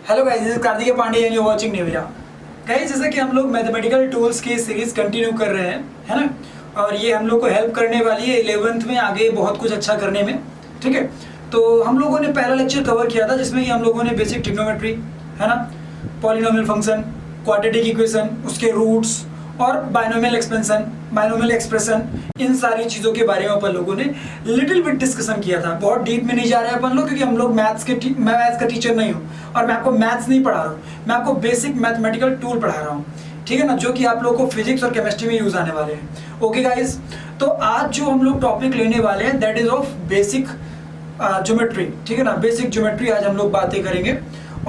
Hello guys, this is Kartikeya Pandey and you watching नेविरा। Guys, जैसा कि हम लोग मैथमेटिकल टूल्स की सीरीज कंटिन्यू कर रहे हैं, है ना, और ये हम लोग को हेल्प करने वाली है 11th में आगे बहुत कुछ अच्छा करने में। ठीक है, तो हम लोगों ने पहला लेक्चर कवर किया था जिसमें कि हम लोगों ने बेसिक ट्रिग्नोमेट्री, है ना, पॉलिनोमियल फंक्शन, क्वाड्रेटिक इक्वेशन, उसके रूट्स और बाइनोमियल एक्सपेंशन, बाइनोमियल एक्सप्रेशन, इन सारी चीज़ों के बारे में अपन लोगों ने लिटिल बिट डिस्कशन किया था। बहुत डीप में नहीं जा रहे हैं अपन लोग, क्योंकि हम लोग मैं मैथ्स का टीचर नहीं हूँ और मैं आपको मैथ्स नहीं पढ़ा रहा हूँ, मैं आपको बेसिक मैथमेटिकल टूल पढ़ा रहा हूँ। ठीक है ना, जो कि आप लोगों को फिजिक्स और केमिस्ट्री में यूज आने वाले हैं। ओके गाइस, तो आज जो हम लोग टॉपिक लेने वाले हैं that is of basic geometry. ठीक है ना, बेसिक ज्योमेट्री आज हम लोग बातें करेंगे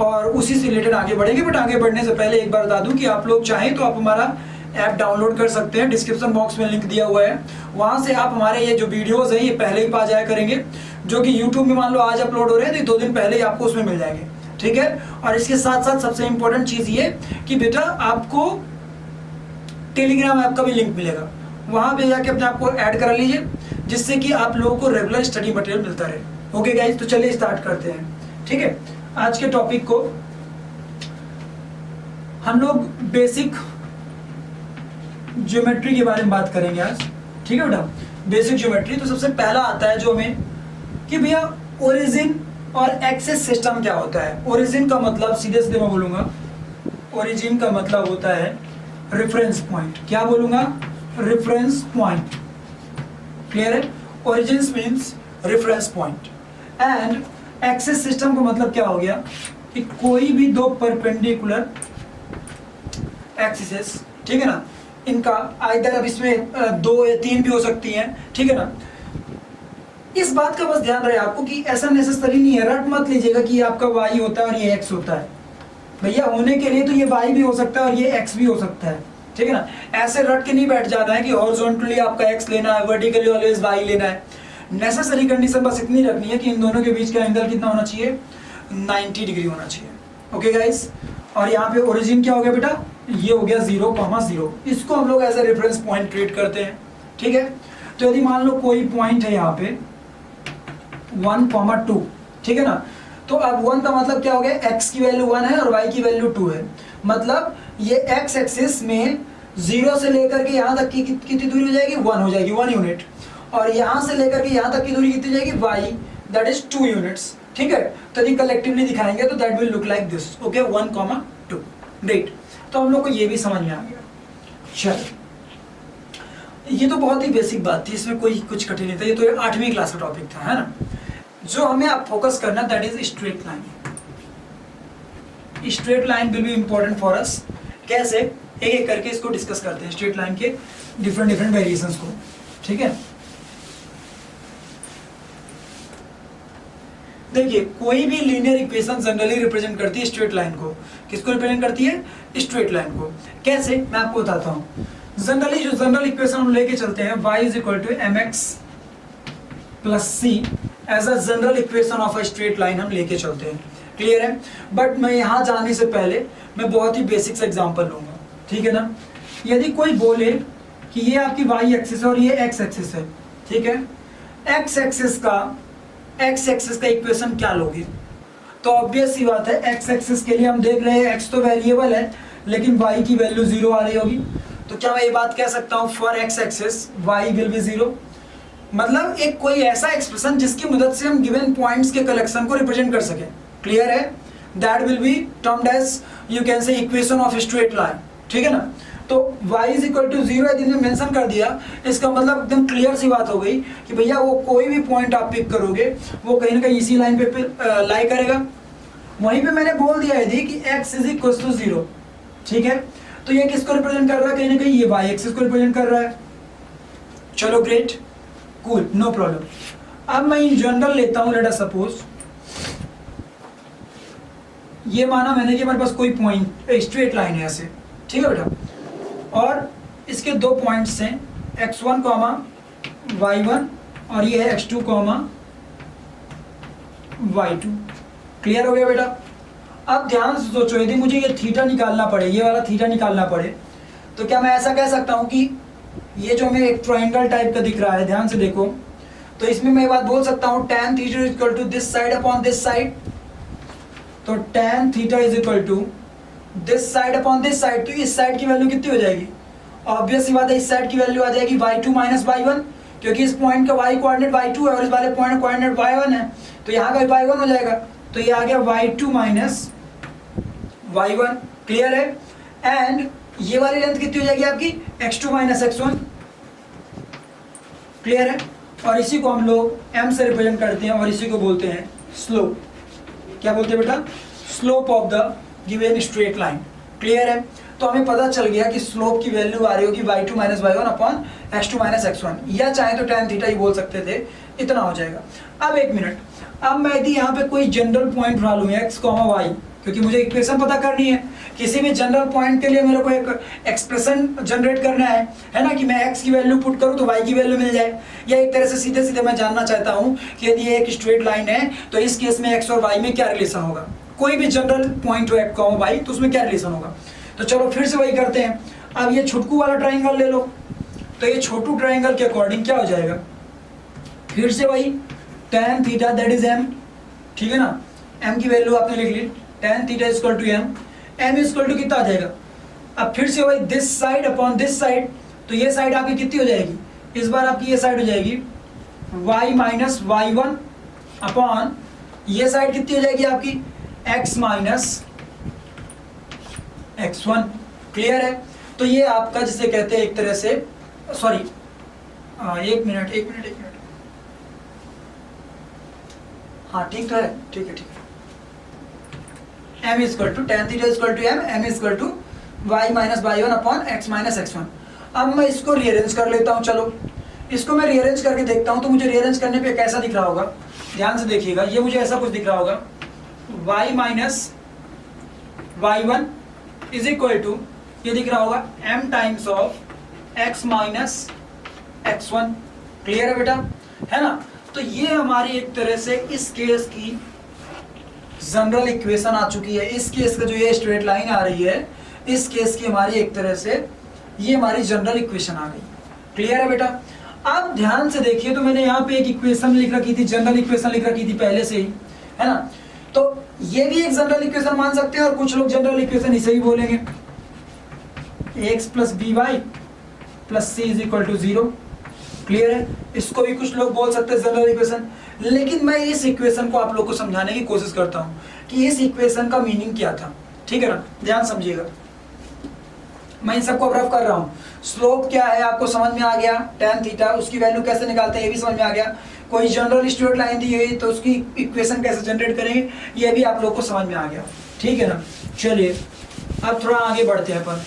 और उसी से रिलेटेड आगे बढ़ेंगे। बट आगे बढ़ने से पहले एक बार बता दूं कि आप लोग चाहें तो आप हमारा ऐप डाउनलोड कर सकते हैं। डिस्क्रिप्शन बॉक्स में लिंक दिया हुआ है, वहां से आप हमारे ये जो वीडियोस हैं ये पहले ही पा जाया करेंगे, जो कि यूट्यूब में मान लो आज अपलोड हो रहे हैं तो 2 दिन पहले ही आपको उसमें मिल जाएंगे। ठीक है, और इसके साथ साथ सबसे इंपॉर्टेंट चीज ये कि बेटा आपको टेलीग्राम ऐप का भी लिंक मिलेगा, वहां पे जाके अपने आप को ऐड करा लीजिए, जिससे कि आप लोगों को रेगुलर स्टडी मटेरियल मिलता रहे। ओके गाइस, तो चलिए स्टार्ट करते हैं। ठीक है, आज के टॉपिक को हम लोग बेसिक ज्योमेट्री के बारे में बात करेंगे आज। ठीक है बेटा, बेसिक ज्योमेट्री। तो सबसे पहला आता है जो हमें कि भैया ओरिजिन और एक्सिस सिस्टम क्या होता है। ओरिजिन का मतलब सीधे सीधे मैं बोलूंगा, ओरिजिन का मतलब होता है रेफरेंस पॉइंट। क्या बोलूंगा? Reference point. क्लियर है? Origin means reference point. And axis system का मतलब क्या हो गया कि कोई भी दो परपेंडिकुलर एक्सिस, ठीक है ना, इनका आइदर, अब इसमें 2 या 3 भी हो सकती हैं। ठीक है ना, इस बात का बस ध्यान रहे आपको कि ऐसा नेसेसरी नहीं है, रट मत लीजिएगा कि ये आपका y होता है और ये x होता है। भैया होने के लिए तो ये y भी हो सकता है और ये x भी हो सकता है। ठीक है ना, ऐसे रट के नहीं बैठ जाना है कि हॉरिजॉन्टली आपका x लेना है, वर्टिकली ऑलवेज y लेना है। नेसेसरी कंडीशन बस इतनी रखनी है कि इन दोनों के बीच का एंगल कितना होना चाहिए? 90 डिग्री होना चाहिए। ओके गाइस, और यहाँ पे ओरिजिन क्या हो गया बेटा? ये हो गया 0,0। इसको हम लोग as a reference point treat करते हैं। ठीक है, तो यदि मान लो कोई पॉइंट है यहाँ पे 1,2, ठीक है ना, तो अब 1 का मतलब क्या हो गया? x की वैल्यू 1 है और y की वैल्यू 2 है। मतलब ये x एक्सिस में 0 से लेकर के यहाँ तक की कितनी दूरी हो जाएगी? 1 हो जाएगी, 1 यूनिट। और यहाँ से लेकर के यहाँ तक की दूरी कितनी जाएगी? y, that is 2 units. ठीक है, तो यदि कलेक्टिवली दिखाएंगे तो that will look like this. Okay, 1,2। Great, तो हम लोग को ये भी समझ में आ गया। चलो, ये तो बहुत ही बेसिक बात थी, इसमें कोई कुछ कठिन नहीं था, ये तो 8वीं क्लास का टॉपिक था, है ना। जो हमें आप फोकस करना that is straight line. Straight line will be important for us. कैसे? एक एक करके इसको डिस्कस करते हैं, स्ट्रेट लाइन के डिफरेंट वेरिएशंस को। ठीक है, देखिए कोई भी लीनियर इक्वेशन जनरली रिप्रेजेंट करती है स्ट्रेट लाइन को। किसको रिप्रेजेंट करती है? स्ट्रेट लाइन को। कैसे? मैं आपको बताता हूँ। जनरली जो जनरल इक्वेशन हम लेके चलते हैं y = mx + c as a general equation of a straight line हम लेके चलते हैं। क्लियर है? बट मैं यहाँ जाने से पहले मैं बहुत ही बेसिक सा एग्जांपल लूंगा। ठीक है ना, यदि कोई बोले कि ये आपकी y एक्सिस है और ये x एक्सिस है, ठीक है, x एक्सिस का इक्वेशन क्या लोगे? तो ऑब्वियस सी बात है, x एक्सिस के लिए हम देख रहे हैं x तो वेरिएबल है लेकिन y की वैल्यू 0 आ रही होगी। तो क्या मैं ये बात कह सकता हूँ for x axis y will be 0? मतलब एक कोई ऐसा एक्सप्रेशन जिसकी मदद से हम गिवन पॉइंट्स के कलेक्शन को रिप्रेजेंट कर सकें। क्लियर है? That will be termed as, you can say, equation of straight line. ठीक है ना, तो y = 0 यदि हमने मेंशन कर दिया, इसका मतलब एकदम क्लियर सी बात हो गई कि भैया वो कोई भी पॉइंट आप पिक करोगे वो कहीं ना कहीं इसी लाइन पे लाई करेगा। वहीं पे मैंने बोल दिया यदि कि x = 0, ठीक है, तो ये किसको रिप्रेजेंट कर रहा है? कहीं ना कहीं ये y एक्सिस को रिप्रेजेंट कर रहा है। चलो ग्रेट, कूल, नो प्रॉब्लम। अब मैं इन जनरल लेता हूं, लेट अस सपोज ये माना मैंने कि हमारे पास कोई पॉइंट स्ट्रेट लाइन है ऐसे। ठीक है बेटा, और इसके 2 पॉइंट्स हैं x1, y1 और ये है x2, y2। क्लियर हो गया बेटा? अब ध्यान से सोचो, यदि मुझे ये थीटा निकालना पड़े, ये वाला थीटा निकालना पड़े, तो क्या मैं ऐसा कह सकता हूँ कि ये जो हमें एक ट्रायंगल टाइप का दिख रहा है, ध्यान से देखो, तो इसमें मैं बात बोल सकता हूँ tan θ = this side upon this side. तो tan theta is equal to this side upon this side, तो इस साइड की वैल्यू कितनी हो जाएगी? ऑब्वियस सी बात है, इस साइड की वैल्यू आ जाएगी y2 माइनस y1, क्योंकि इस पॉइंट का y कोऑर्डिनेट y2 है और इस वाले पॉइंट का कोऑर्डिनेट y1 है, तो यहाँ का y1 हो जाएगा, तो ये आ गया y2 माइनस y1। क्लियर है? एंड ये वाली लेंथ कितनी हो जाएगी आपकी? x2 minus x1। क्लियर है? और इसी को हम लोग m से रिप्रेजेंट करते हैं और इसी को बोलते हैं स्लोप। क्या बोलते हैं बेटा? Slope of the given straight line. Clear है? तो हमें पता चल गया कि स्लोप की वैल्यू आ रही होगी y2 minus y1 upon x2 minus x1, या चाहे तो tan थीटा ही बोल सकते थे, इतना हो जाएगा। अब एक मिनट, अब मैं यदि यहाँ पे कोई जनरल पॉइंट उठा लूँ x, y, क्योंकि मुझे इक्वेशन पता करनी है, किसी भी जनरल पॉइंट के लिए मेरे को एक एक्सप्रेशन जनरेट करना है ना, कि मैं x की वैल्यू पुट करूँ तो y की वैल्यू मिल जाए, या एक तरह से सीधे सीधे मैं जानना चाहता हूँ कि यदि ये एक स्ट्रेट लाइन है तो इस केस में x और y में क्या रिलेशन होगा। कोई भी जनरल पॉइंट हो x, y, तो उसमें क्या रिलेशन होगा। तो चलो फिर से वही करते हैं। अब ये छोटकू वाला ट्राइंगल ले लो, तो ये छोटू ट्राइंगल के अकॉर्डिंग क्या हो जाएगा? फिर से वही tan theta that is m, ठीक है ना, m की वैल्यू आपने लिख ली, tan theta is equal to m is equal to कितना आ जाएगा? अब फिर से वही this side upon this side, तो ये साइड आपकी कितनी हो जाएगी? इस बार आपकी ये साइड हो जाएगी y माइनस y1 अपॉन ये साइड कितनी हो जाएगी आपकी? x minus x1। क्लियर है? तो ये आपका जिसे कहते हैं एक तरह से, सॉरी एक मिनट, हाँ ठीक तो है, ठीक है। m is equal to tan theta is equal to m is equal to y minus y1 upon x minus x1। अब मैं इसको रीअरेंज कर लेता हूँ। चलो इसको मैं रीअरेंज करके देखता हूँ, तो मुझे रीअरेंज करने पे कैसा दिख रहा होगा, ध्यान से देखिएगा। ये मुझे ऐसा कुछ दिख रहा होगा, y minus y1 is equal to, ये दिख रहा होगा m times of x minus x1। Clear है बेटा? है ना? तो ये हमारी एक तरह से इस केस की जनरल इक्वेशन आ चुकी है। इस केस का जो ये स्ट्रेट लाइन आ रही है, इस केस की हमारी एक तरह से ये हमारी जनरल इक्वेशन आ गई। क्लियर है बेटा? अब ध्यान से देखिए, तो मैंने यहाँ पे एक इक्वेशन लिख रखी थी, जनरल इक्वेशन लिख रखी थी पहले से ही, है ना। तो ये भी एक जनरल इक्वेशन मान सकते हैं, और कुछ लोग जनरल इक्वेशन इसे ही बोलेंगे, ax plus B Y plus C is equal to 0। Clear है? इसको भी कुछ लोग बोल सकते हैं जनरल इक्वेशन। लेकिन मैं इस इक्वेशन को आप लोग को समझाने की कोशिश करता हूँ कि इस इक्वेशन का मीनिंग क्या था। ठीक है ना? ध्यान समझिएगा, मैं इन सबको रफ कर रहा हूँ। स्लोप क्या है आपको समझ में आ गया, tan थीटा उसकी वैल्यू कैसे निकालते हैं ये भी समझ में आ गया, कोई जनरल स्ट्रेट लाइन दी हुई तो उसकी इक्वेशन कैसे जनरेट करेंगे ये भी आप लोग को समझ में आ गया। ठीक है ना? चलिए अब थोड़ा आगे बढ़ते हैं अपन,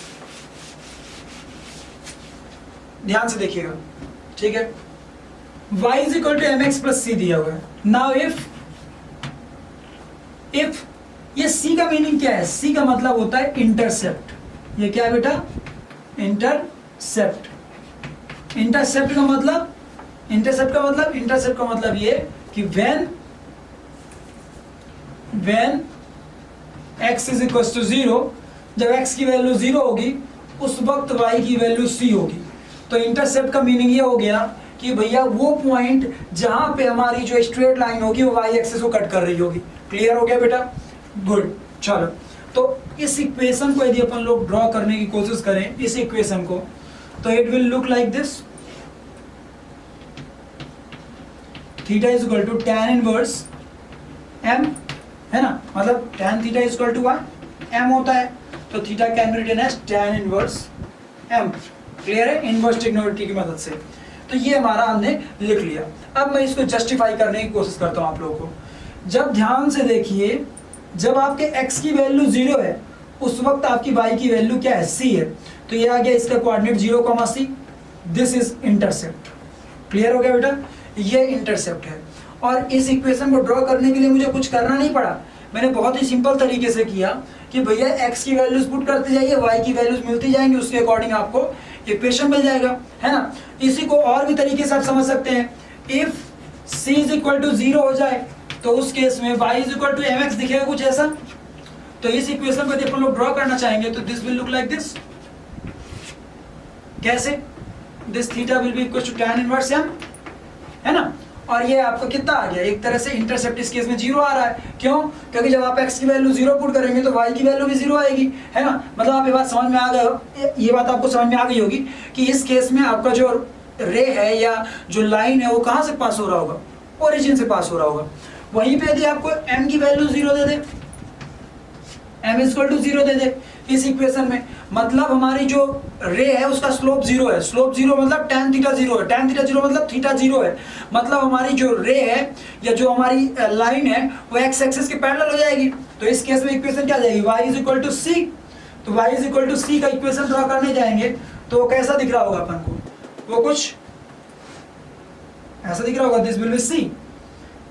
ध्यान से देखिएगा। ठीक है? y is equal to m x plus c दिया हुआ है। नाउ इफ ये c का मीनिंग क्या है? c का मतलब होता है इंटरसेप्ट। ये क्या है बेटा? इंटरसेप्ट। इंटरसेप्ट का मतलब ये कि when x is equal to 0, जब x की वैल्यू 0 होगी उस वक्त y की वैल्यू c होगी। तो इंटरसेप्ट का मीनिंग ये हो गया कि भैया वो पॉइंट जहां पे हमारी जो स्ट्रेट लाइन होगी वो y एक्सिस को कट कर रही होगी। क्लियर हो गया बेटा? गुड। चलो तो इस इक्वेशन को यदि अपन लोग ड्रॉ करने की कोशिश करें, इस इक्वेशन को, तो it will look like this. Theta is equal to tan inverse m, है ना, मतलब tan theta is equal to m होता है, तो theta can be written as tan inverse m। Clear है? इनवर्स ट्रिग्नोमेट्री की मदद से। तो ये हमारा हमने लिख लिया। अब मैं इसको जस्टिफाई करने की कोशिश करता हूं आप लोगों को। जब ध्यान से देखिए, जब आपके x की वैल्यू 0 है उस वक्त आपकी y की वैल्यू क्या है? c है। तो ये आ गया इसका coordinate 0, c। This is intercept. Clear हो गया बेटा? ये इंटरसेप्ट है। और इस इक्वेशन को ड्रॉ करने के लिए मुझे कुछ करना नहीं पड़ा, मैंने बहुत ही सिंपल तरीके से किया कि भैया x की वैल्यूज पुट करते जाइए, y की वैल्यूज मिलती जाएंगी, उसके अकॉर्डिंग आपको इक्वेशन मिल जाएगा, है ना। इसी को और भी तरीके से आप समझ सकते हैं। If c is equal to 0 हो जाए तो उस केस में y is equal to mx दिखेगा कुछ ऐसा। तो इस इक्वेशन को यदि अपन लोग ड्रॉ करना चाहेंगे तो this will look like this. कैसे? This theta will be equal to tan inverse m, है ना। और ये आपको कितना आ गया? एक तरह से इंटरसेप्ट इस केस में 0 आ रहा है, क्यों? क्योंकि जब आप x की वैल्यू 0 पुट करेंगे तो y की वैल्यू भी 0 आएगी, है ना। मतलब आप ये बात समझ में आ गए, ये बात आपको समझ में आ गई होगी कि इस केस में आपका जो रे है या जो लाइन है वो कहाँ से पास हो रहा होगा, ओरिजिन से पास हो रहा होगा। वहीं पे यदि आपको m की वैल्यू 0 दे दे, m इक्वल टू 0 दे दे इस इक्वेशन में, मतलब हमारी जो रे है उसका स्लोप 0 है। स्लोप 0 मतलब tan थीटा 0 है, tan थीटा 0 मतलब थीटा 0 है। मतलब हमारी जो रे है या जो हमारी लाइन है वो x एक्सिस के पैरेलल हो जाएगी। तो इस केस में इक्वेशन क्या आ जाएगी, y is equal to c। तो y is equal to c का इक्वेशन ड्रॉ करने जाएंगे तो कैसा दिख रहा होगा अपन को, वो कुछ ऐसा दिख रहा होगा, this will be c,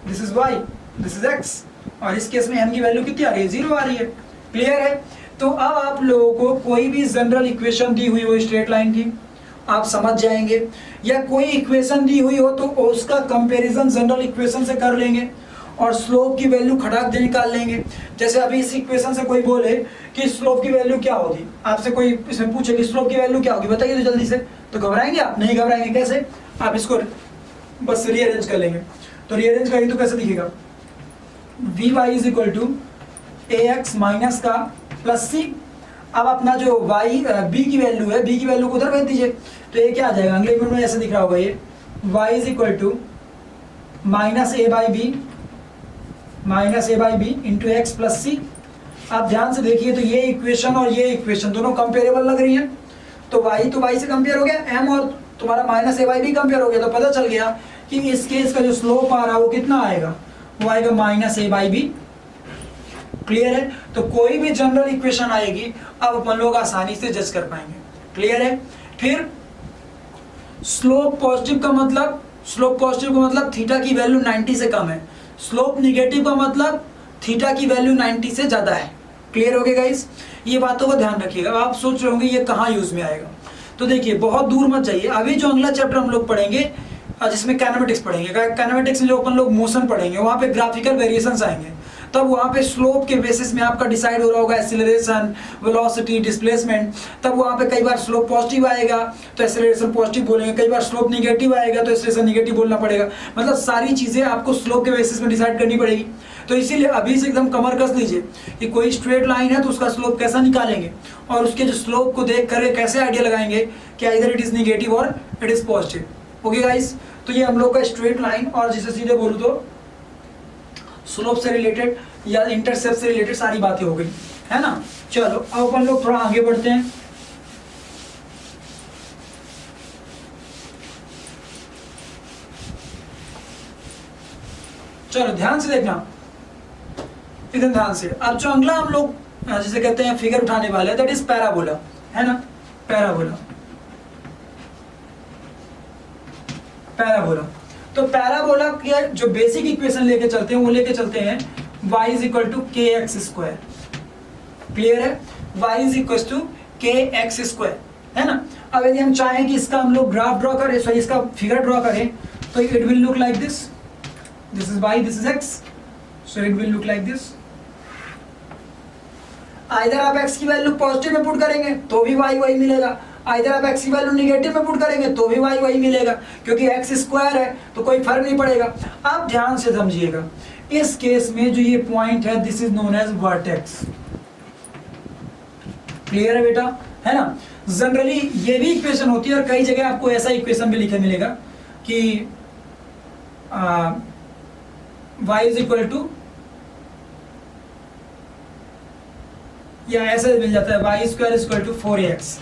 this is y, this is x, और इस केस में m की वैल्यू कितनी आ रही है, 0 आ रही है। क्लियर है? तो अब आप लोगों को कोई भी जनरल इक्वेशन दी हुई हो स्ट्रेट लाइन की, आप समझ जाएंगे, या कोई इक्वेशन दी हुई हो तो उसका कंपैरिजन जनरल इक्वेशन से कर लेंगे और स्लोप की वैल्यू खटाक दे निकाल लेंगे। जैसे अभी इस इक्वेशन से कोई बोले कि स्लोप की वैल्यू क्या होगी, आपसे कोई इसमें पूछे कि स्लोप की वैल्यू क्या होगी, बताइए तो जल्दी से। तो घबराएंगे आप? नहीं घबराएंगे। कैसे? आप इसको बस रीअरेंज कर लेंगे। तो रीअरेंज करेंगे तो कैसे दिखेगा, वी Y is equal to A X minus का प्लस सी। अब अपना जो y b की वैल्यू है, b की वैल्यू को उधर भेज दीजिए, तो ये क्या आ जाएगा, अगले मिनट में ऐसे दिख रहा होगा, ये y is equal to minus A by b into x plus c. आप ध्यान से देखिए तो ये इक्वेशन और ये इक्वेशन दोनों कंपेरेबल लग रही हैं। तो y से कंपेयर हो गया, m और तुम्हारा minus A by B compare हो गया, तो पता चल गया कि इस केस का जो स्लोप आ रहा है वो कितना आएगा, वो आएगा minus A by B. Clear है? तो कोई भी जनरल इक्वेशन आएगी अब अपन लोग आसानी से जज कर पाएंगे। क्लियर है? फिर स्लोप पॉजिटिव का मतलब थीटा की वैल्यू 90 से कम है, स्लोप निगेटिव का मतलब थीटा की वैल्यू 90 से ज्यादा है। क्लियर हो गया गाइस? ये बातों का ध्यान रखिएगा। आप सोच रहे होंगे ये कहाँ यूज में आएगा, तो देखिए बहुत दूर मत जाइए। अभी जो अगला चैप्टर हम लोग पढ़ेंगे जिसमें काइनेमेटिक्स पढ़ेंगे, काइनेमेटिक्स में जो अपन लोग मोशन पढ़ेंगे वहाँ पे ग्राफिकल वेरिएशंस आएंगे, तब वहाँ पे स्लोप के बेसिस में आपका डिसाइड हो रहा होगा एक्सीलरेशन, वेलोसिटी, डिस्प्लेसमेंट। तब वहाँ पे कई बार स्लोप पॉजिटिव आएगा तो एक्सीलरेशन पॉजिटिव बोलेंगे, कई बार स्लोप निगेटिव आएगा तो एक्सीलरेशन निगेटिव बोलना पड़ेगा। मतलब सारी चीज़ें आपको स्लोप के बेसिस में डिसाइड करनी पड़ेगी। तो इसीलिए अभी से एकदम कमर कस लीजिए कि कोई स्ट्रेट लाइन है तो उसका स्लोप कैसा निकालेंगे, और उसके जो स्लोप को देख कर कैसे आइडिया लगाएंगे कि इधर इट इज निगेटिव और it is positive. Okay guys, तो ये हम लोग का स्ट्रेट लाइन और जिसे सीधे बोलूँ तो स्लोप से रिलेटेड या इंटरसेप्ट से रिलेटेड सारी बातें हो गई, है ना। चलो अब अपन लोग थोड़ा आगे बढ़ते हैं। चलो ध्यान से देखना, एकदम ध्यान से। अब जो अगला हम लोग जिसे कहते हैं फिगर उठाने वाले हैं, दैट इज पैराबोला, है ना। पैराबोला तो पैराबोला की जो बेसिक इक्वेशन लेके चलते हैं वो लेके चलते हैं y इज इक्वल टू के एक्स स्क्वायर। क्लियर है? y इज इक्वल टू के एक्स स्क्वायर, है ना। अब यदि हम चाहें कि इसका हम लोग ग्राफ ड्रॉ करें, सॉरी इसका फिगर ड्रॉ करें, तो it will look like this is y, this is x, so it will look like this. Either आप x की वैल्यू पॉजिटिव में पुट करेंगे तो भी y वही मिलेगा, आइदर आप x की वैल्यू निगेटिव में पुट करेंगे तो भी y वही मिलेगा, क्योंकि x स्क्वायर है तो कोई फर्क नहीं पड़ेगा। आप ध्यान से समझिएगा, इस केस में जो ये पॉइंट है this is known as vertex. Clear है बेटा, है ना। जनरली ये भी इक्वेशन होती है और कई जगह आपको ऐसा इक्वेशन भी लिखे मिलेगा कि y इज इक्वल टू, या ऐसे मिल जाता है y square is equal to 4ax।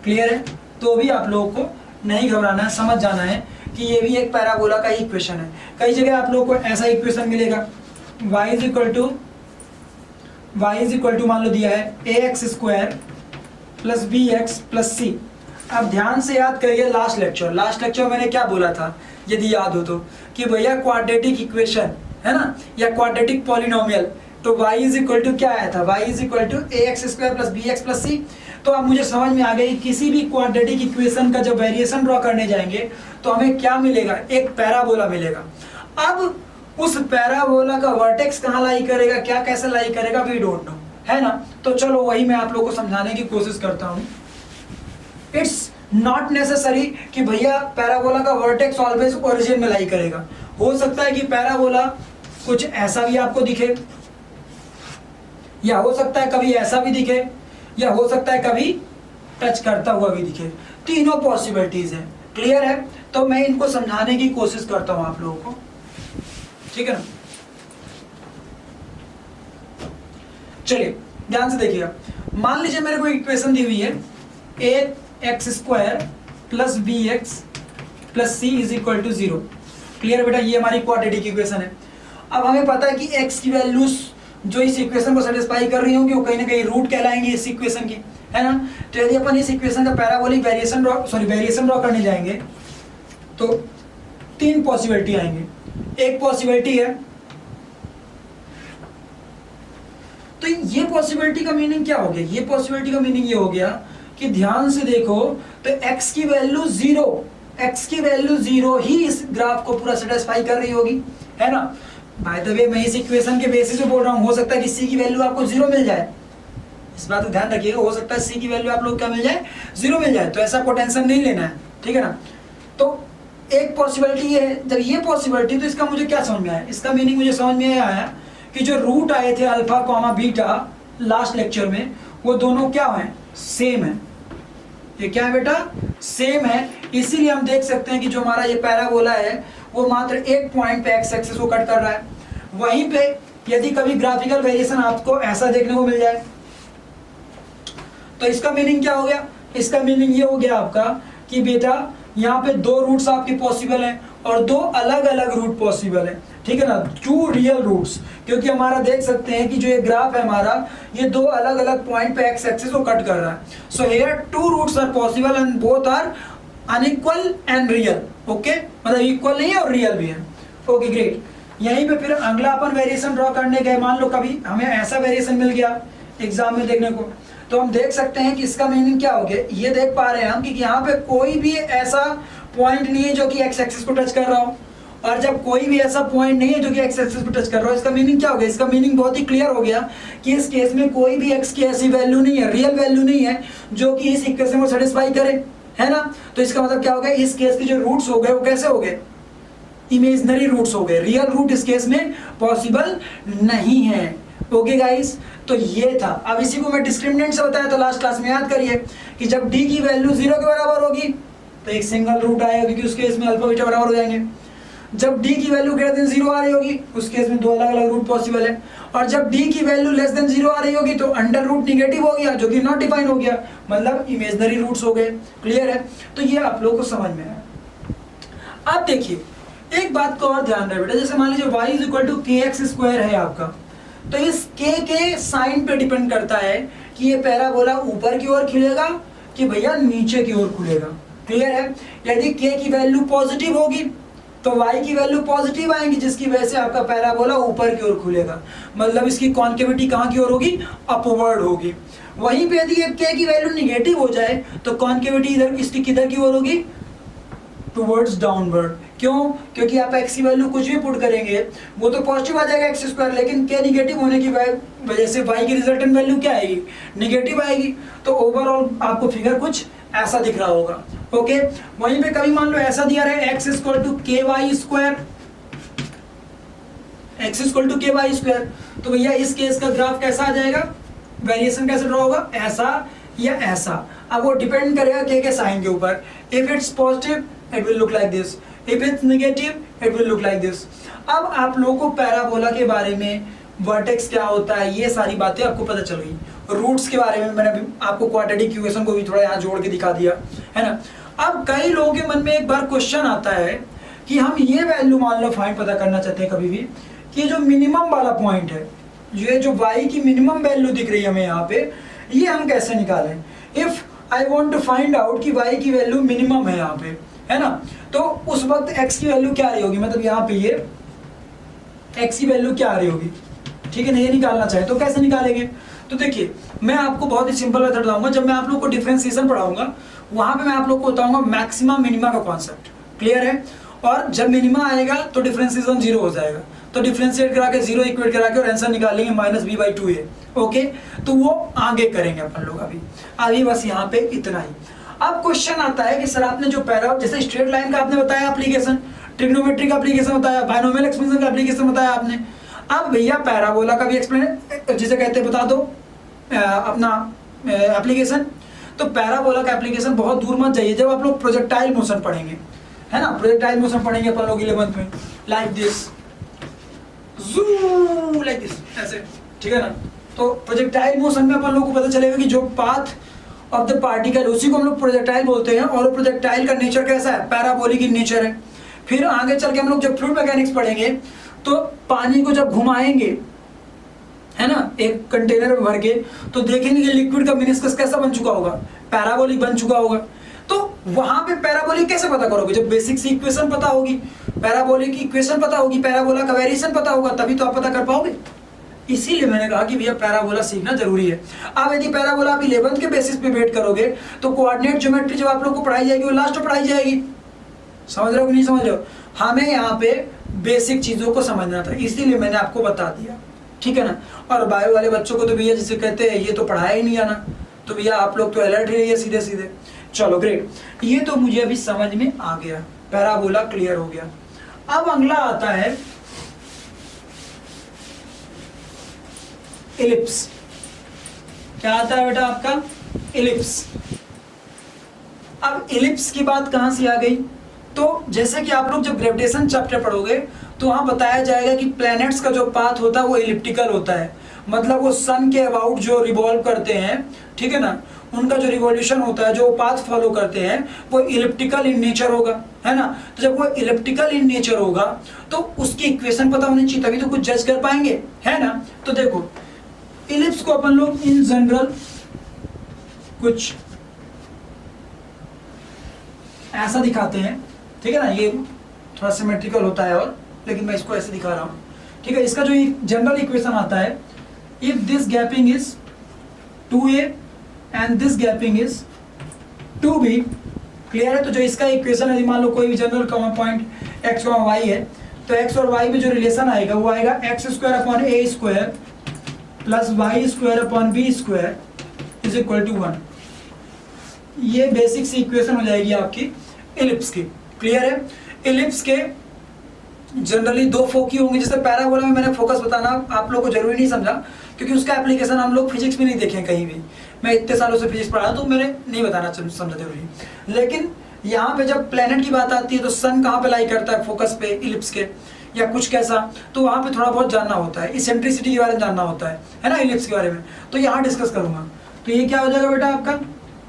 Clear है? तो भी आप लोगों को नहीं घबराना है, समझ जाना है कि ये भी एक पैराबोला का ही इक्वेशन है। कई जगह आप लोगों को ऐसा इक्वेशन मिलेगा y इज इक्वल टू मान लो दिया है ax square plus bx plus c। अब ध्यान से याद करिए लास्ट लेक्चर मैंने क्या बोला था, यदि याद हो तो, कि भैया क्वाड्रेटिक इक्वेशन है ना, या क्वाड्रेटिक पॉलिनोमियल, तो y इज इक्वल टू क्या आया था, y is equal to ax square plus bx plus c। तो अब मुझे समझ में आ गई किसी भी क्वाड्रेटिक इक्वेशन का जब वेरिएशन ड्रॉ करने जाएंगे तो हमें क्या मिलेगा, एक पैराबोला मिलेगा। अब उस पैराबोला का वर्टेक्स कहाँ लाई करेगा, क्या कैसे लाई करेगा, वी डोंट नो, है ना। तो चलो वही मैं आप लोगों को समझाने की कोशिश करता हूँ। इट्स नॉट नेसेसरी कि भैया पैराबोला का वर्टेक्स ऑलवेज ओरिजिन में लाई करेगा। हो सकता है कि पैराबोला कुछ ऐसा भी आपको दिखे, या हो सकता है कभी ऐसा भी दिखे, या हो सकता है कभी टच करता हुआ भी दिखे। तीनों पॉसिबिलिटीज है। क्लियर है? तो मैं इनको समझाने की कोशिश करता हूं आप लोगों को, ठीक है ना। चलिए ध्यान से देखिएगा। मान लीजिए मेरे को इक्वेशन दी हुई है ax² plus bx plus c is equal to 0। Clear बेटा? ये हमारी क्वाड्रेटिक इक्वेशन है। अब हमें पता है कि x की वैल्यूज जो इस इक्वेशन को सेटिस्फाई कर रही होंगी वो कहीं ना कहीं रूट कहलाएंगे इस इक्वेशन की, है ना। तो यदि अपन इस इक्वेशन का पैराबोलिक वेरिएशन ड्रॉ करने जाएंगे तो तीन पॉसिबिलिटी आएंगे। एक पॉसिबिलिटी है, तो ये पॉसिबिलिटी का मीनिंग क्या हो गया? ये पॉसिबिलिटी का मीनिंग ये हो गया कि ध्यान से देखो तो x की वैल्यू 0, x की वैल्यू 0 ही इस ग्राफ को पूरा सेटिस्फाई कर रही होगी, है ना। बाय द वे मैं इस इक्वेशन के बेसिस पे बोल रहा हूँ, हो सकता है कि c की वैल्यू आपको 0 मिल जाए, इस बात का ध्यान रखिएगा। हो सकता है c की वैल्यू आप लोग क्या मिल जाए? 0 मिल जाए, तो ऐसा को टेंशन नहीं लेना है, ठीक है ना। तो एक पॉसिबिलिटी ये है। जब ये पॉसिबिलिटी, तो इसका मुझे क्या समझ में आया? इसका मीनिंग मुझे समझ में आया कि जो रूट आए थे alpha comma beta last lecture में, वो दोनों क्या है? सेम है। ये क्या है बेटा? सेम है। इसीलिए हम देख सकते हैं कि जो हमारा ये पैराबोला है वो मात्र एक पॉइंट पे एक्स एक्सिस को कट कर रहा है। वहीं पे यदि कभी ग्राफिकल वेरिएशन आपको ऐसा देखने को मिल जाए तो इसका मीनिंग क्या हो गया? इसका मीनिंग ये हो गया आपका कि बेटा यहाँ पे दो रूट्स आपके पॉसिबल हैं और दो अलग अलग रूट पॉसिबल है, ठीक है ना। टू रियल रूट्स, क्योंकि हमारा देख सकते हैं कि जो ये ग्राफ है हमारा, ये दो अलग अलग पॉइंट पे एक्स एक्सिस को कट कर रहा है। So here two roots are possible and both are unequal and real. Okay, मतलब इक्वल नहीं है और रियल भी है। Okay great. यहीं पे फिर अगला अपन वेरिएशन ड्रॉ करने गए। मान लो कभी हमें ऐसा वेरिएशन मिल गया एग्जाम में देखने को, तो हम देख सकते हैं कि इसका मीनिंग क्या हो गया। ये देख पा रहे हैं हम कि यहाँ पे कोई भी ऐसा पॉइंट नहीं है जो कि एक्स एक्सिस को टच कर रहा हो, और जब कोई भी ऐसा पॉइंट नहीं है जो कि एक्स एक्सिस को टच कर रहा हो, इसका मीनिंग क्या हो गया? इसका मीनिंग बहुत ही क्लियर हो गया कि इस केस में कोई भी एक्स की ऐसी वैल्यू नहीं है, रियल वैल्यू नहीं है जो कि इस इक्वेशन को सेटिस्फाई करे, है ना। तो इसका मतलब क्या हो गया? इस केस के जो रूट्स हो गए वो कैसे हो गए? इमेजिनरी रूट्स हो गए। रियल रूट इस केस में पॉसिबल नहीं है। ओके गाइस, तो ये था। अब इसी को मैं डिस्क्रिमिनेंट से बताया था लास्ट क्लास में, याद करिए कि जब डी की वैल्यू 0 के बराबर होगी तो एक सिंगल रूट आएगा, क्योंकि उस केस में अल्फा बीटा बराबर हो जाएंगे। जब डी की वैल्यू ग्रेटर देन 0 आ रही होगी उस केस में दो अलग अलग रूट पॉसिबल है, और जब डी की वैल्यू लेस देन 0 आ रही होगी तो अंडर रूट निगेटिव हो गया, जो कि नॉट डिफाइन हो गया, मतलब इमेजिनरी रूट्स हो गए। क्लियर है? तो ये आप लोगों को समझ में आया। अब देखिए एक बात को और ध्यान रहे बेटा, जैसे मान लीजिए y is equal to kx² है आपका, तो इस k के साइन पे डिपेंड करता है कि ये पैराबोला ऊपर की ओर खिलेगा कि भैया नीचे की ओर खुलेगा। क्लियर है? यदि k की वैल्यू पॉजिटिव होगी तो y की वैल्यू पॉजिटिव आएंगी, जिसकी वजह से आपका पैराबोला ऊपर की ओर खुलेगा, मतलब इसकी कॉन्केविटी कहाँ की ओर होगी? अपवर्ड होगी। वहीं पे यदि k की वैल्यू निगेटिव हो जाए तो कॉन्केविटी इधर इसकी किधर की ओर होगी? Towards downward. क्यों? क्योंकि आप x की वैल्यू कुछ भी पुट करेंगे वो तो पॉजिटिव आ जाएगा x², लेकिन k निगेटिव होने की वजह से y की रिजल्टेंट वैल्यू क्या आएगी? निगेटिव आएगी। तो ओवरऑल आपको फिगर कुछ ऐसा दिख रहा होगा। ओके, वहीं पे कभी मान लो ऐसा दिया रहे x equal to ky², x equal to ky², तो भैया इस केस का ग्राफ कैसा आ जाएगा? वेरिएशन कैसे ड्रॉ होगा? ऐसा या ऐसा। अब वो डिपेंड करेगा k के साइन के ऊपर। If it's positive it will look like this, if it's negative it will look like this। अब आप लोगों को पैराबोला के बारे में, वर्टेक्स क्या होता है, ये सारी बातें आपको पता चल गई। रूट्स के बारे में मैंने आपको क्वाड्रेटिक इक्वेशन को भी थोड़ा यहाँ जोड़ के दिखा दिया, है ना। अब कई लोगों के मन में एक बार क्वेश्चन आता है कि हम ये वैल्यू मान लो फाइंड पता करना चाहते हैं कभी भी कि जो मिनिमम वाला पॉइंट है, ये जो y की मिनिमम वैल्यू दिख रही है हमें यहाँ पे, ये हम कैसे निकालें? If I want to find out कि y की वैल्यू मिनिमम है यहाँ पे, है ना, तो उस वक्त x की वैल्यू क्या आ रही होगी? मतलब यहाँ पे ये x की वैल्यू क्या आ रही होगी? ठीक है ना, ये निकालना चाहे तो कैसे निकालेंगे? तो देखिए मैं आपको बहुत ही सिंपल मेथड बताऊंगा। जब मैं आप लोगों को डिफरेंशिएशन पढ़ाऊंगा वहां पे मैं आप लोगों को बताऊंगा मैक्सिमा मिनिमा का कॉन्सेप्ट। क्लियर है? और जब मिनिमा आएगा तो डिफरेंशिएशन 0 हो जाएगा, तो डिफरेंशिएट करा के 0 इक्वेट करा के और आंसर निकालेंगे -b/2a। ओके, तो वो आगे करेंगे अपन लोग। अभी बस यहाँ पे इतना ही। अब क्वेश्चन आता है कि सर आपने जो जैसे स्ट्रेट लाइन का आपने बताया एप्लीकेशन, ट्रिग्नोमेट्री का एप्लीकेशन बताया, बायनोमियल एक्सपेंशन का एप्लीकेशन बताया आपने। अब भैया पैराबोला का भी एक्सप्लेन जिसे कहते हैं बता दो अपना एप्लीकेशन। तो पैराबोला का एप्लीकेशन बहुत दूर मत जाइए, जब आप लोग प्रोजेक्टाइल मोशन पढ़ेंगे, है ना, प्रोजेक्टाइल मोशन पढ़ेंगे अपन लोग 11th में, लाइक दिस, जू लाइक दिस, ऐसे, ठीक है ना। तो प्रोजेक्टाइल मोशन में अपन लोग को पता चलेगा कि जो पाथ ऑफ द पार्टिकल उसी को हम लोग प्रोजेक्टाइल बोलते हैं, और प्रोजेक्टाइल का नेचर कैसा है, पैराबोलिक इन नेचर है। फिर आगे चल के हम लोग जब फ्लूइड मैकेनिक्स पढ़ेंगे तो पानी को जब घुमाएंगे, है ना, एक कंटेनर में भर के, तो देखेंगे कि लिक्विड का मिनिस्कस कैसा बन चुका होगा, पैराबोलिक बन चुका होगा। तो वहां पे पैराबोलिक कैसे पता करोगे, जब बेसिक सी इक्वेशन पता होगी, पैराबोलिक इक्वेशन पता होगी, पैराबोला का वेरिएशन पता होगा, तभी तो आप पता कर पाओगे। इसीलिए मैंने कहा कि भैया पैराबोला सीखना जरूरी है। अब यदि पैराबोला आप 11th के बेसिस पे वेट करोगे तो कोऑर्डिनेट ज्योमेट्री जब आप लोग को पढ़ाई जाएगी वो लास्ट में पढ़ाई जाएगी। समझ रहे हो कि नहीं समझ रहे हो? हमें यहाँ पे बेसिक चीजों को समझना था, इसीलिए मैंने आपको बता दिया, ठीक है ना। और बायो वाले बच्चों को तो भैया जिसे कहते हैं ये तो पढ़ाया ही नहीं जाना, तो भैया आप लोग तो अलर्ट ही रहिए सीधे सीधे। चलो ग्रेट, ये तो मुझे अभी समझ में आ गया, पैराबोला क्लियर हो गया। अब अगला आता है इलिप्स। क्या आता है बेटा आपका? इलिप्स। अब इलिप्स की बात कहां से आ गई? तो जैसे कि आप लोग जब ग्रेविटेशन चैप्टर पढ़ोगे तो वहां बताया जाएगा कि प्लैनेट्स का जो पाथ होता है वो इलिप्टिकल होता है, मतलब वो सन के अबाउट जो रिवॉल्व करते हैं, ठीक है ना, उनका जो रिवॉल्यूशन होता है, जो पाथ फॉलो करते हैं, वो इलिप्टिकल इन नेचर होगा, है ना। तो जब वो इलिप्टिकल इन नेचर होगा तो उसकी इक्वेशन पता होनी चाहिए, तभी तो कुछ जज कर पाएंगे, है ना। तो देखो इलिप्स को अपन लोग इन जनरल कुछ ऐसा दिखाते हैं, ठीक है ना, ये थोड़ा सिमेट्रिकल होता है और, लेकिन मैं इसको ऐसे दिखा रहा हूँ, ठीक है। इसका जो जनरल इक्वेशन आता है, if this gapping is 2a and this gapping is 2b, clear है। तो जो इसका इक्वेशन है, मान लो कोई भी जनरल पॉइंट x, y है, तो x और y में जो रिलेशन आएगा वो आएगा x² upon a² plus y² upon b² is equal to 1। ये बेसिक सी इक्वेशन हो जाएगी आपकी इलिप्स की, क्लियर है। इलिप्स के जनरली दो फोकी होंगे, जैसे पैराबोला में मैंने फोकस बताना आप लोगों को जरूरी नहीं समझा, क्योंकि उसका एप्लीकेशन हम लोग फिजिक्स में नहीं देखे कहीं भी। मैं इतने सालों से फिजिक्स पढ़ा तो मैंने नहीं बताना समझा जरूरी। लेकिन यहाँ पे जब प्लेनेट की बात आती है तो सन कहाँ पे लाई करता है फोकस पे इलिप्स के, या कुछ कैसा, तो वहाँ पे थोड़ा बहुत जानना होता है, इसेंट्रिसिटी के बारे में जानना होता है ना, इलिप्स के बारे में। तो यहाँ डिस्कस करूंगा। तो ये क्या हो जाएगा बेटा आपका,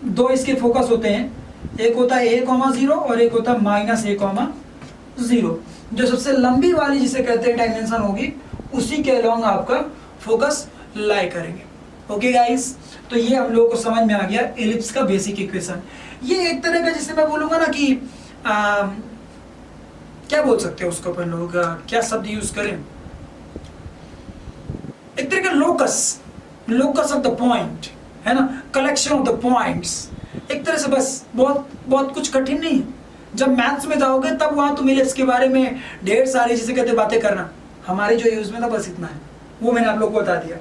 दो इसके फोकस होते हैं, एक होता है a,0 और एक होता है -a,0। जो सबसे लंबी वाली जिसे कहते हैं डायमेंशन होगी, उसी के अलोंग आपका फोकस लाई करेंगे। ओके गाइस, तो ये हम लोगों को समझ में आ गया इलिप्स का बेसिक इक्वेशन। ये एक तरह का, जिसे मैं बोलूंगा ना कि क्या बोल सकते हैं उसको अपन लोग, क्या शब्द यूज करें, एक तरह का लोकस ऑफ द पॉइंट, है ना, कलेक्शन ऑफ द पॉइंट्स, एक तरह से। बस बहुत कुछ कठिन नहीं है। जब मैथ्स में जाओगे तब वहां तुम इलिप्स के बारे में ढेर सारी जिसे कहते बातें करना, हमारे जो यूज में था बस इतना है, वो मैंने आप लोग को बता दिया।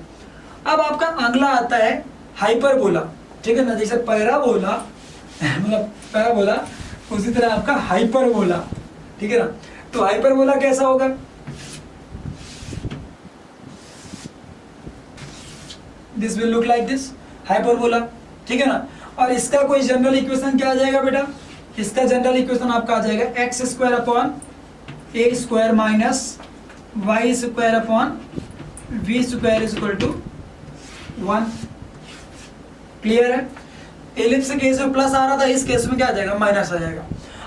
अब आपका अगला आता है हाइपरबोला, ठीक है ना। जैसे पैराबोला मतलब पैराबोला, उसी तरह आपका हाइपरबोला, ठीक है ना। तो हाइपरबोला कैसा होगा, this will look like this, hyperbola, ठीक है ना। और इसका कोई जनरल इक्वेशन क्या आ जाएगा बेटा, इसका जनरल इक्वेशन आपका आ जाएगा x² upon a² minus y² upon v² is equal to 1। Clear है। एलिप्स के केस में प्लस आ रहा था, इस केस में क्या आ जाएगा, माइनस आ जाएगा।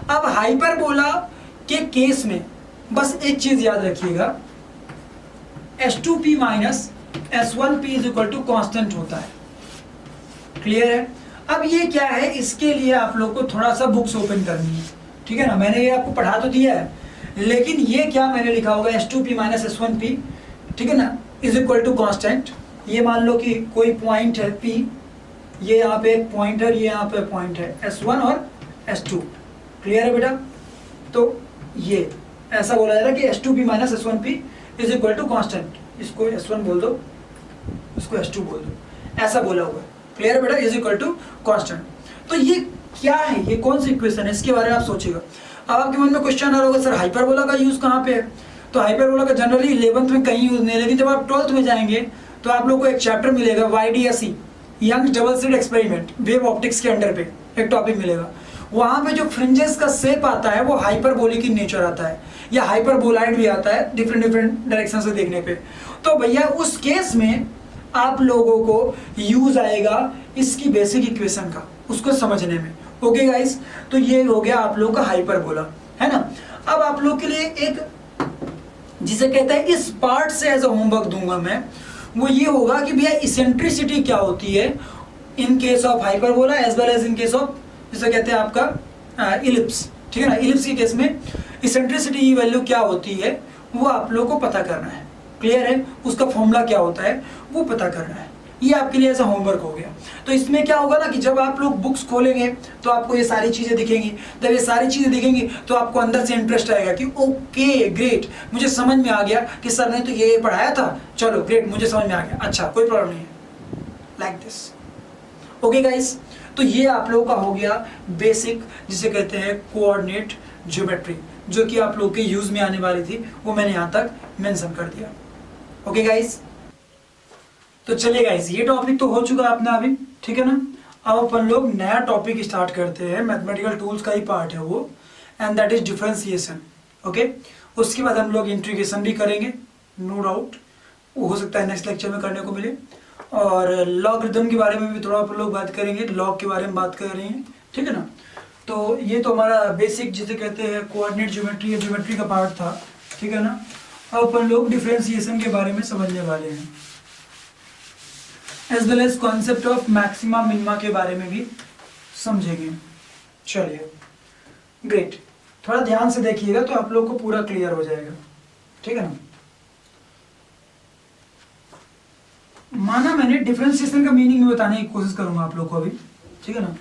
अब हाइपरबोला के केस में बस एक चीज याद रखिएगा, h2p minus s1p is equal to constant होता है। क्लियर है। अब ये क्या है, इसके लिए आप लोग को थोड़ा सा बुक्स ओपन करनी है, ठीक है ना। मैंने ये आपको पढ़ा तो दिया है, लेकिन ये क्या मैंने लिखा होगा, h2p माइनस s1p, ठीक है ना, इज इक्वल टू कॉन्स्टेंट। ये मान लो कि कोई पॉइंट है p, ये यहाँ पे एक पॉइंट है, ये यहाँ पे पॉइंट है s1 और s2। क्लियर है बेटा। तो ये ऐसा बोला जा रहा है कि h2p minus s1p is equal to constant. इसको s1 बोल दो, इसको s2 बोल दो, ऐसा बोला हुआ है। क्लियर है बेटा, इज इक्वल टू कॉन्स्टेंट। तो ये क्या है, ये कौन सी इक्वेशन है, इसके बारे में आप सोचिएगा। अब आपके मन में क्वेश्चन आ रहा होगा सर हाइपरबोला का यूज कहाँ पे है? तो हाइपरबोला का जनरली 11th में कहीं यूज नहीं है, लेकिन जब आप 12th में जाएंगे तो आप लोग को एक चैप्टर मिलेगा YDSE young double slit experiment, wave optics के अंडर पे एक टॉपिक मिलेगा। वहां पे जो फ्रिंजेस का शेप आता है वो हाइपरबोलिक इन नेचर आता है, या हाइपरबोलाइड भी आता है डिफरेंट डिफरेंट डायरेक्शन से देखने पे। तो भैया उस केस में आप लोगों को यूज आएगा इसकी बेसिक इक्वेशन का, उसको समझने में। ओके गाइस, तो ये हो गया आप लोगों का हाइपरबोला, है ना। अब आप लोग के लिए एक जिसे कहते हैं इस पार्ट से एज अ होमवर्क दूंगा मैं, वो ये होगा कि भैया इसेंट्रिसिटी क्या होती है in case of hyperbola as well as in case of जिसे कहते हैं आपका इलिप्स, ठीक है ना। इलिप्स के केस में इसेंट्रिसिटी की वैल्यू क्या होती है वो आप लोग को पता करना है, क्लियर है। उसका फॉर्मूला क्या होता है वो पता करना है, ये आपके लिए ऐसा होमवर्क हो गया। तो इसमें क्या होगा ना कि जब आप लोग बुक्स खोलेंगे तो आपको ये सारी चीजें दिखेंगी। जब ये सारी चीजें दिखेंगी तो आपको अंदर से इंटरेस्ट आएगा कि ओके ग्रेट, मुझे समझ में आ गया कि सर ने तो ये पढ़ाया था, चलो ग्रेट मुझे समझ में आ गया, अच्छा कोई प्रॉब्लम नहीं है, लाइक दिस। ओके गाइस, तो ये आप लोगों का हो गया बेसिक जिसे कहते हैं कोऑर्डिनेट ज्योमेट्री, जो कि आप लोग के यूज में आने वाली थी, वो मैंने यहाँ तक मेंशन कर दिया। ओके गाइस, तो चलिए गाइस ये टॉपिक तो हो चुका अपना अभी, ठीक है ना। अब अपन लोग नया टॉपिक स्टार्ट करते हैं, मैथमेटिकल टूल्स का ही पार्ट है वो, and that is differentiation. Okay, उसके बाद हम लोग इंटीग्रेशन भी करेंगे, नो डाउट, वो हो सकता है नेक्स्ट लेक्चर में करने को मिले। और लॉगरिथम के बारे में भी थोड़ा अपन लोग बात करेंगे, लॉग के बारे में बात कर रहे हैं, ठीक है ना। तो ये तो हमारा बेसिक जिसे कहते हैं कोऑर्डिनेट ज्योमेट्री या ज्योमेट्री का पार्ट था, ठीक है ना। अब अपन लोग डिफरेंशिएशन के बारे में समझने वाले हैं, as well as concept of maxima minima के बारे में भी समझेंगे। चलिए ग्रेट, थोड़ा ध्यान से देखिएगा तो आप लोग को पूरा क्लियर हो जाएगा, ठीक है ना। माना मैंने डिफरेंशिएशन का मीनिंग बताने की कोशिश करूंगा आप लोग को अभी, ठीक है ना।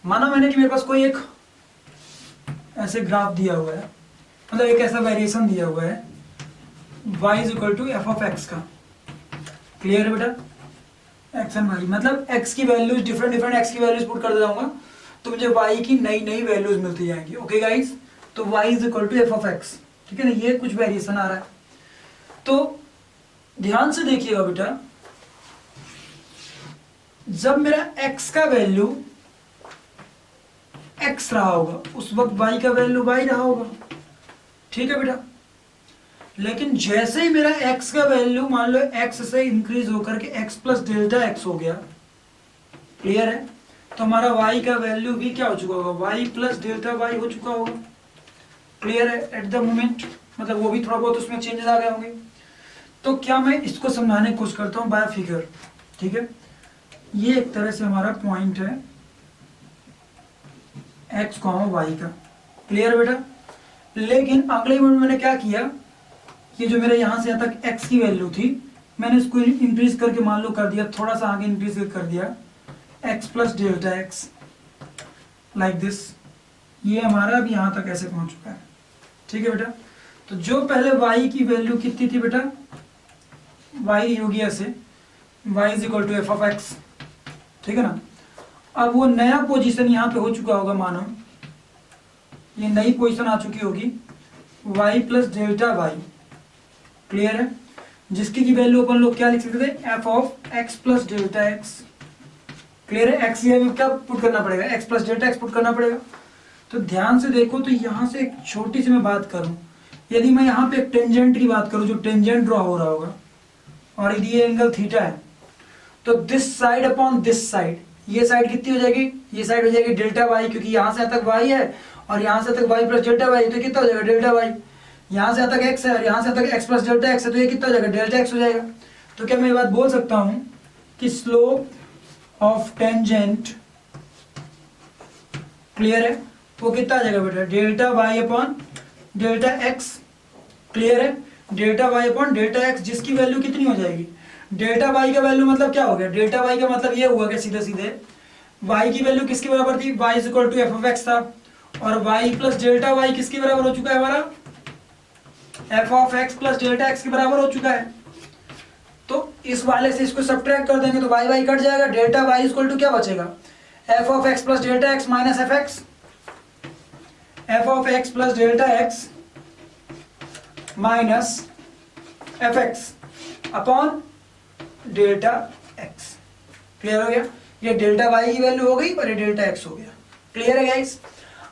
माना मैंने कि मेरे पास कोई एक ऐसे ग्राफ दिया हुआ है, मतलब एक ऐसा वेरिएशन दिया हुआ है y is equal to F of X का, क्लियर है बेटा। एक्स एंड वाई मतलब x की वैल्यूज डिफरेंट डिफरेंट x की वैल्यूज पुट कर जाऊंगा तो मुझे y की नई नई वैल्यूज मिलती जाएंगी। ओके गाइस, तो y is equal to F of X, ठीक है ना। ये कुछ वेरिएशन आ रहा है, तो ध्यान से देखिएगा बेटा, जब मेरा x का वैल्यू x रहा होगा उस वक्त y का वैल्यू y रहा होगा, ठीक है बेटा। लेकिन जैसे ही मेरा x का वैल्यू मान लो x से इंक्रीज होकर के x प्लस डेल्टा x हो गया, क्लियर है, तो हमारा y का वैल्यू भी क्या हो चुका होगा, y प्लस डेल्टा y हो चुका होगा, क्लियर है एट द मोमेंट, मतलब वो भी थोड़ा बहुत उसमें चेंजेस आ गए होंगे। तो क्या मैं इसको समझाने की कोशिश करता हूँ बाय फिगर, ठीक है। ये एक तरह से हमारा पॉइंट है x, y का, क्लियर बेटा। लेकिन अगले मोमेंट मैंने क्या किया, ये जो मेरा यहाँ से यहाँ तक x की वैल्यू थी मैंने इसको इंक्रीज करके मान लो कर दिया, थोड़ा सा आगे इंक्रीज कर दिया x plus delta x, like this. ये हमारा अभी यहाँ तक ऐसे पहुँच चुका है, ठीक है बेटा। तो जो पहले y की वैल्यू कितनी थी बेटा, y होगी ऐसे y is equal to F of X, ठीक है ना। अब वो नया पोजीशन यहाँ पे हो चुका होगा, मानो ये नई पोजीशन आ चुकी होगी y plus delta y, clear है, जिसकी की वैल्यू अपन लोग क्या लिख सकते थे, F of x plus delta x, clear है। एक्स ये क्या पुट करना पड़ेगा, x plus delta x put करना पड़ेगा। तो ध्यान से देखो, तो यहाँ से एक छोटी सी मैं बात करूँ, यदि मैं यहाँ पे एक टेंजेंट की बात करूँ, जो टेंजेंट ड्रॉ हो रहा होगा और यदि ये एंगल थीटा है, तो this side upon this side, ये साइड कितनी हो जाएगी, ये साइड हो जाएगी डेल्टा वाई, क्योंकि यहाँ से तक वाई है और यहाँ से तक वाई प्लस डेल्टा वाई, तो कितना हो जाएगा डेल्टा वाई। यहाँ से तक एक्स है और यहाँ से तक एक्स प्लस डेल्टा एक्स है, तो ये कितना हो जाएगा डेल्टा एक्स हो जाएगा। तो क्या मैं ये बात बोल सकता हूँ कि स्लोप ऑफ टेंजेंट, क्लियर है, वो कितना आ जाएगा बेटा, delta Y upon delta x, clear है, delta Y upon delta x, जिसकी वैल्यू कितनी हो जाएगी, डेल्टा वाई का वैल्यू मतलब क्या हो गया, डेल्टा वाई का मतलब ये हुआ कि सीधे सीधे वाई की वैल्यू किसके बराबर थी, Y is equal to F of X था, और वाई प्लस डेल्टा वाई किसके बराबर हो चुका है हमारा, F of x plus delta x के बराबर हो चुका है। तो इस वाले से इसको सब्ट्रैक्ट कर देंगे तो वाई वाई कट जाएगा, डेल्टा वाई इक्वल टू क्या बचेगा, F of x plus delta x minus F x, F of x plus delta x minus F x upon delta x. Clear हो गया? ये डेल्टा वाई की value हो गई और ये डेल्टा एक्स हो गया। क्लियर है गाइस?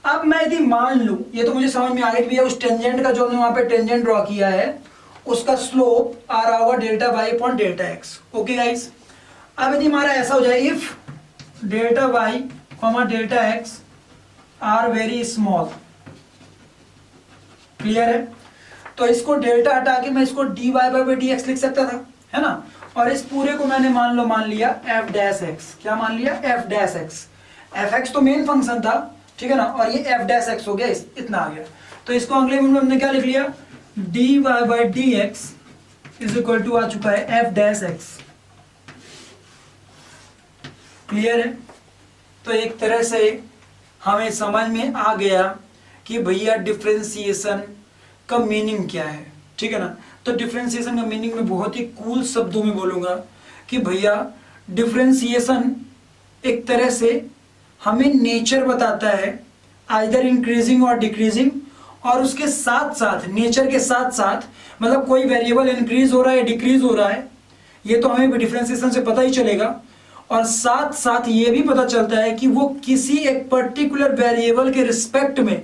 अब मैं यदि मान लूं, ये तो मुझे समझ में आ गया कि भैया उस टेंजेंट का जो हमने वहां पे टेंजेंट ड्रॉ किया है उसका स्लोप आ रहा होगा delta Y upon delta X. Okay guys? अब यदि हमारा ऐसा हो जाए, if delta Y comma delta X are very small, clear है? तो इसको डेल्टा हटा के मैं इसको D Y by D X लिख सकता था, है ना? और इस पूरे को मैंने मान लिया एफ डैश एक्स। क्या मान लिया? F dash x. F x तो मेन फंक्शन था, ठीक है ना, और ये एफ डैश एक्स हो गया, इतना आ गया। तो इसको अगले में हमने क्या लिख लिया? D Y by D x is equal to आ चुका है एफ डैश एक्स। क्लियर है? तो एक तरह से हमें समझ में आ गया कि भैया डिफरेंशिएशन का मीनिंग क्या है, ठीक है ना? तो डिफरेंशिएशन का मीनिंग में बहुत ही कूल शब्दों में बोलूंगा कि भैया डिफरेंशिएशन एक तरह से हमें नेचर बताता है, आइदर इंक्रीजिंग और डिक्रीजिंग, और उसके साथ साथ नेचर के साथ साथ मतलब कोई वेरिएबल इंक्रीज हो रहा है डिक्रीज हो रहा है ये तो हमें डिफरेंशिएशन से पता ही चलेगा, और साथ साथ ये भी पता चलता है कि वो किसी एक पर्टिकुलर वेरिएबल के रिस्पेक्ट में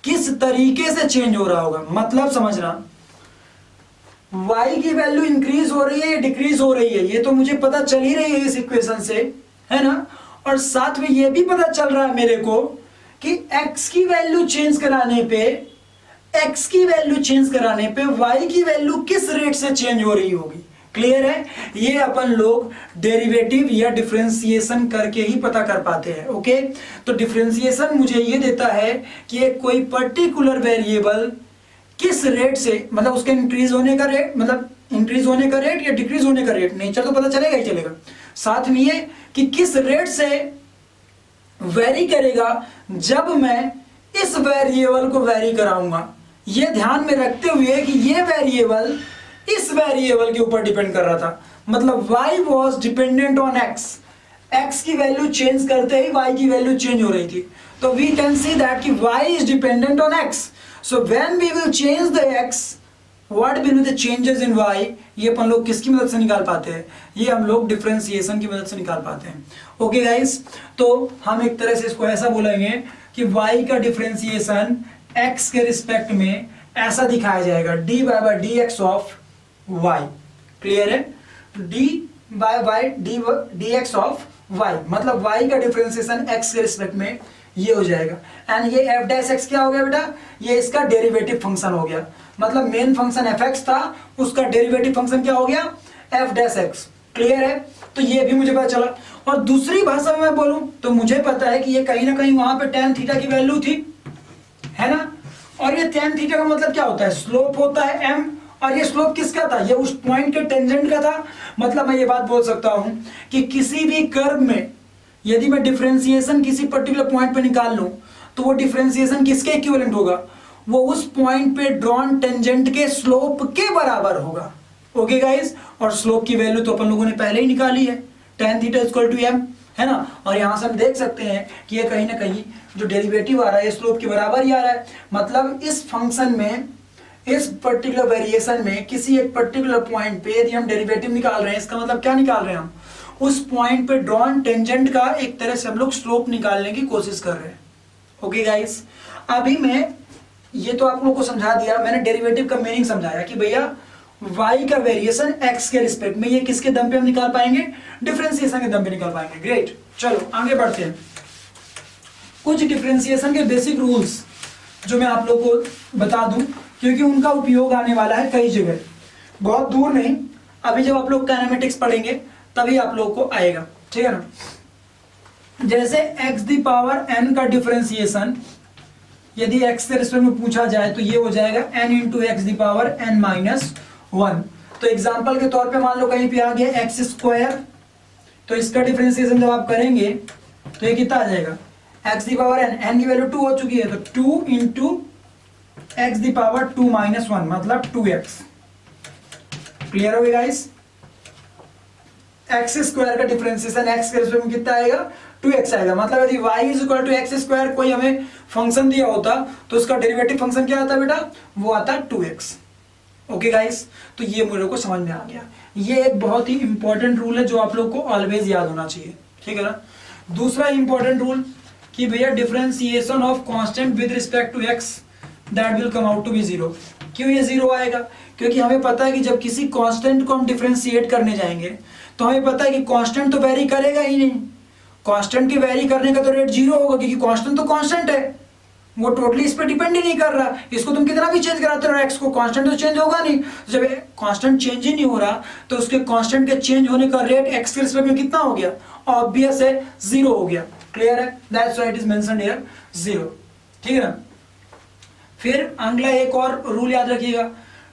किस तरीके से चेंज हो रहा होगा। मतलब समझना, y की वैल्यू इंक्रीज हो रही है या डिक्रीज हो रही है ये तो मुझे पता चल ही रही है इस इक्वेशन से, है ना? और साथ में ये भी पता चल रहा है मेरे को कि x की वैल्यू चेंज कराने पे y की वैल्यू किस रेट से चेंज हो रही होगी। क्लियर है? ये अपन लोग डेरिवेटिव या डिफरेंशिएशन करके ही पता कर पाते हैं। ओके? तो डिफरेंशिएशन मुझे ये देता है कि एक कोई पर्टिकुलर वेरिएबल किस रेट से, मतलब उसके इंक्रीज होने का रेट, मतलब इंक्रीज होने का रेट या डिक्रीज होने का रेट, नेचर तो पता चलेगा ही चलेगा, साथ में ये कि किस रेट से वेरी करेगा जब मैं इस वेरिएबल को वेरी कराऊंगा। ये ध्यान में रखते हुए कि ये वेरिएबल इस वेरिएबल के ऊपर डिपेंड कर रहा था, मतलब y was dependent on x, x की वैल्यू चेंज करते ही y की वैल्यू चेंज हो रही थी। तो we can see that कि y is dependent on x, so when we will change the x, what will be the changes in y, ये अपन लोग किसकी मदद से निकाल पाते हैं? ये हम लोग डिफरेंशिएशन की मदद से निकाल पाते हैं। Okay guys? तो हम एक तरह से इसको ऐसा बोलेंगे कि y का डिफरेंशिएशन x के रिस्पेक्ट में ऐसा दिखाया जाएगा, dy by dx of y। Clear है? dy by dx of y, मतलब y का डिफरेंशिएशन x के रिस्पेक्ट में ये हो जाएगा। एंड ये f डैश x क्या हो गया बेटा? ये इसका डेरिवेटिव फंक्शन हो गया, मतलब मेन फंक्शन f(x) था, उसका डेरिवेटिव फंक्शन क्या हो गया? f dash x। क्लियर है? तो ये भी मुझे पता चला। और दूसरी भाषा में मैं बोलूं तो मुझे पता है कि ये कहीं ना कहीं वहां पे tan थीटा की वैल्यू थी, है ना? और ये tan थीटा का मतलब क्या होता है? स्लोप होता है m, और ये स्लोप किसका था? ये उस पॉइंट के टेंजेंट का था। मतलब मैं ये बात बोल सकता हूं कि किसी भी कर्व में यदि मैं डिफरेंशिएशन किसी पर्टिकुलर पॉइंट पे निकाल लूं तो वो डिफरेंशिएशन किसके इक्विवेलेंट होगा? वो उस पॉइंट पे ड्रॉन टेंजेंट के स्लोप के बराबर होगा। Okay guys? और स्लोप की वैल्यू तो अपन लोगों ने पहले ही निकाली है, tan theta equal to m, है ना? और यहां से हम देख सकते हैं कि ये कहीं ना कहीं जो डेरिवेटिव आ रहा है स्लोप के बराबर ही आ रहा है। मतलब इस फंक्शन में, इस पर्टिकुलर वेरिएशन में किसी एक पर्टिकुलर पॉइंट पे यदि हम डेरिवेटिव निकाल रहे हैं, इसका मतलब क्या निकाल रहे हैं? हम उस पॉइंट पे ड्रॉन टेंजेंट का एक तरह से हम लोग स्लोप निकालने की कोशिश कर रहे हैं। Okay guys? अभी मैं ये तो आप लोगों को समझा दिया, मैंने डेरिवेटिव का मीनिंग समझाया कि भैया y का वेरिएशन x के रिस्पेक्ट में ये किसके दम पे हम निकाल पाएंगे? डिफरेंशिएशन के दम पे निकाल पाएंगे। ग्रेट, चलो आगे बढ़ते हैं। कुछ डिफरेंशिएशन के बेसिक रूल्स जो मैं आप लोगों को बता दूं, क्योंकि उनका उपयोग आने वाला है कई जगह, बहुत दूर नहीं, अभी जब आप लोग काइनेमेटिक्स पढ़ेंगे तभी आप लोगों को आएगा, ठीक है ना? जैसे x दी पावर n का डिफरेंशिएशन यदि x के रिस्पेक्ट में पूछा जाए तो ये हो जाएगा n into X the power n minus 1। तो एग्जाम्पल के तौर पे मान लो कहीं पे आ गया एक्स स्क्वायर, तो इसका डिफरेंशिएशन जब आप करेंगे तो ये कितना आ जाएगा? x दी पावर n की वैल्यू 2 हो चुकी है, तो 2 into X the power 2 minus 1 मतलब 2x। क्लियर हो गया गाइस? एक्स स्क्वायर का डिफरेंशिएशन x के रिस्पेक्ट में कितना आएगा? 2x आएगा। मतलब यदि y is equal to X square कोई हमें फंक्शन दिया होता तो उसका डेरिवेटिव फंक्शन क्या आता बेटा, वो आता 2x। ओके गाइस, तो ये मेरे को समझ में आ गया। ये एक बहुत ही इंपॉर्टेंट रूल है जो आप लोग को ऑलवेज याद होना चाहिए, ठीक है ना। दूसरा इंपॉर्टेंट रूल कि भैया differentiation of constant with respect to x that will come out to be 0। क्यों ये 0 आएगा, क्योंकि हमें पता है कि जब किसी कांस्टेंट को हम डिफरेंशिएट करने जाएंगे तो हमें पता है कि कांस्टेंट तो वेरी करेगा ही नहीं। कांस्टेंट के वेरी करने का तो रेट 0 होगा, क्योंकि कांस्टेंट तो कांस्टेंट है, वो टोटली इस पे डिपेंड ही नहीं कर रहा। इसको तुम कितना भी चेंज कराते रहो एक्स को, कांस्टेंट तो चेंज होगा नहीं। जब कांस्टेंट चेंज ही नहीं हो रहा तो उसके कांस्टेंट के चेंज होने का रेट एक्स के रिस्पेक्ट में कितना हो गया, ऑब्वियस है 0 हो गया। क्लियर है, that's why it is mentioned here 0, ठीक है ना। फिर अगला एक और रूल याद रखिएगा,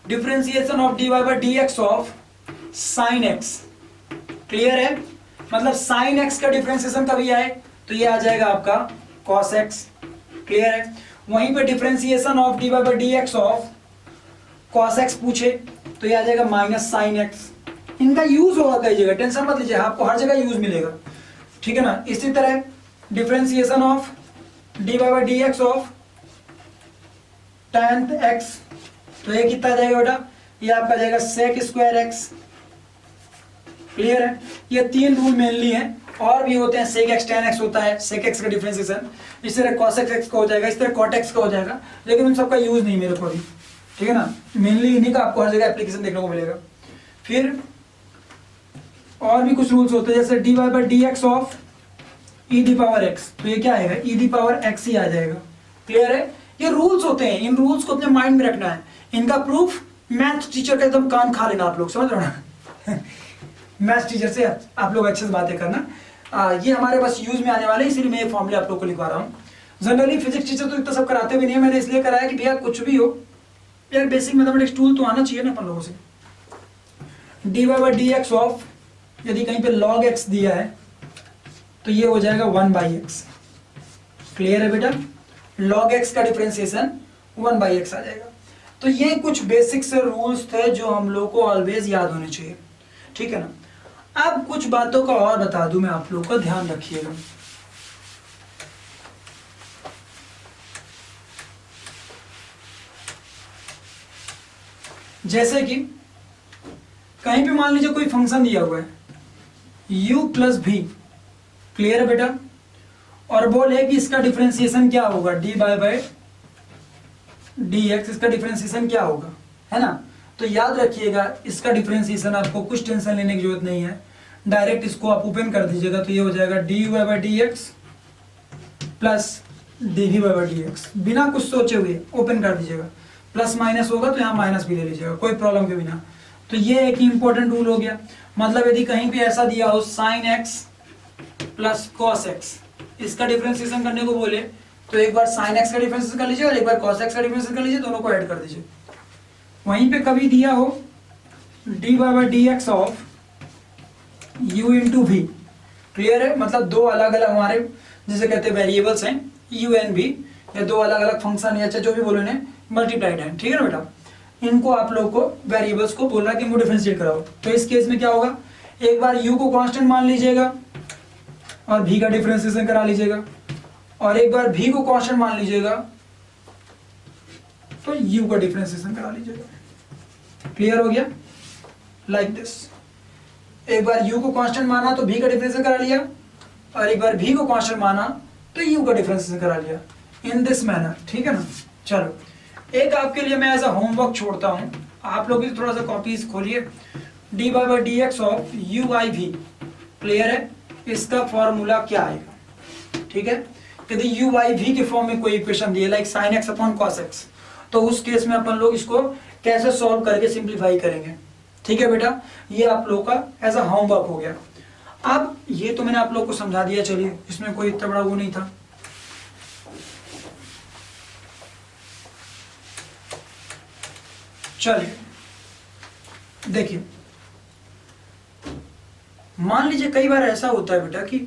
differentiation of dy by dx of sin x। Clear है, मतलब sin x का डिफरेंशिएशन कभी आए तो ये आ जाएगा आपका cos x। क्लियर है, वहीं पे differentiation of dy by dx of cos x पूछे तो ये आ जाएगा माइनस sin x। इनका यूज होगा कई जगह, टेंशन मत लीजिए, आपको हर जगह यूज मिलेगा, ठीक है ना। इसी तरह differentiation of dy by dx of tan x, तो ये कितना जाएगा बेटा, ये आपका जाएगा sec स्क्वायर x। क्लियर है, ये 3 रूल मेनली हैं, और भी होते हैं, sec x tan x होता है, sec x का डिफरेंशिएशन, इस तरह cos x का हो जाएगा, इस तरह cot x का हो जाएगा, लेकिन उन सबका यूज नहीं मेरे को अभी, ठीक है ना। मेनली इन्हीं का आपको हर जगह एप्लीकेशन देखने को मिलेगा। फिर और भी कुछ रूल्स होते हैं, जैसे dy by dx of e the power x, तो ये क्या आएगा, e दी पावर x ही आ जाएगा। क्लियर है, ये रूल्स होते हैं, इन रूल्स को अपने माइंड में रखना है। इनका प्रूफ मैथ टीचर का एकदम कान खा लेना आप लोग, समझ रहे हो ना। मैथ टीचर से आप लोग अच्छे से बातें करना, ये हमारे बस यूज में आने वाले, इसीलिए मैं ये फॉर्मूले आप लोग को लिखवा रहा हूँ। जनरली फिजिक्स टीचर तो इतना सब कराते भी नहीं है, मैंने इसलिए कराया कि भैया कुछ भी हो यार बेसिक मैथमेटिक्स टूल तो आना चाहिए ना अपन लोगों से। dy बाय dx ऑफ, यदि कहीं पे log x दिया है तो ये हो जाएगा 1/x। क्लियर है बेटा, log x का डिफरेंशिएशन 1/x आ जाएगा। तो ये कुछ बेसिक से रूल्स थे जो हम लोग को ऑलवेज याद होने चाहिए, ठीक है ना। अब कुछ बातों का और बता दूं मैं आप लोग को, ध्यान रखिएगा। जैसे कि कहीं पे मान लीजिए कोई फंक्शन दिया हुआ है u प्लस भी, क्लियर है बेटा, और बोले कि इसका डिफरेंशिएशन क्या होगा, dy बाय dx, इसका डिफरेंशिएशन क्या होगा, है ना। तो याद रखिएगा इसका डिफरेंशिएशन आपको कुछ टेंशन लेने की जरूरत नहीं है, डायरेक्ट इसको आप ओपन कर दीजिएगा तो ये हो जाएगा dy by dx plus dv by dx, बिना कुछ सोचे हुए ओपन कर दीजिएगा। प्लस माइनस होगा तो यहाँ माइनस भी ले लीजिएगा, कोई प्रॉब्लम के बिना। तो ये एक इंपॉर्टेंट रूल हो गया। मतलब यदि कहीं भी ऐसा दिया हो sin x plus cos x, इसका डिफरेंशिएशन करने को बोले तो एक बार sin x का डिफरेंशिएशन कर लीजिए और एक बार cos x का डिफरेंशिएशन कर लीजिए, दोनों को ऐड कर दीजिए। वहीं पे कभी दिया हो dy by dx of u into v, clear है, मतलब दो अलग अलग हमारे जिसे कहते हैं वेरिएबल्स हैं u एंड v, या दो अलग अलग फंक्शन या जो भी बोलो इन्हें मल्टीप्लाइड है, ठीक है ना बेटा। इनको आप लोग को वेरिएबल्स को बोल रहा है कि इनको डिफरेंशिएट कराओ। तो इस केस में क्या होगा, एक बार u को कांस्टेंट मान लीजिएगा और v का डिफरेंशिएशन करा लीजिएगा, और एक बार v को कांस्टेंट मान लीजिएगा तो u का डिफरेंशिएशन करा लीजिएगा। क्लियर हो गया, लाइक दिस। एक बार u को कांस्टेंट माना तो v का डिफरेंशिएशन करा लिया, और एक बार v को कांस्टेंट माना तो u का डिफरेंशिएशन करा लिया, इन दिस मैनर, ठीक है ना। चलो एक आपके लिए मैं एज अ होमवर्क छोड़ता हूं, आप लोग भी थोड़ा सा कॉपीज खोलिए। dy by dx of uiv, clear है, इसका फॉर्मूला क्या आएगा, ठीक है। यदि uiv के फॉर्म में कोई इक्वेशन दिए like sin x upon cos x, तो उस केस में अपन लोग इसको कैसे सॉल्व करके सिंप्लीफाई करेंगे, ठीक है बेटा। ये आप लोग का एज अ होमवर्क हो गया। अब ये तो मैंने आप लोग को समझा दिया, चलिए इसमें कोई इतना बड़ा वो नहीं था। चलिए देखिए, मान लीजिए कई बार ऐसा होता है बेटा कि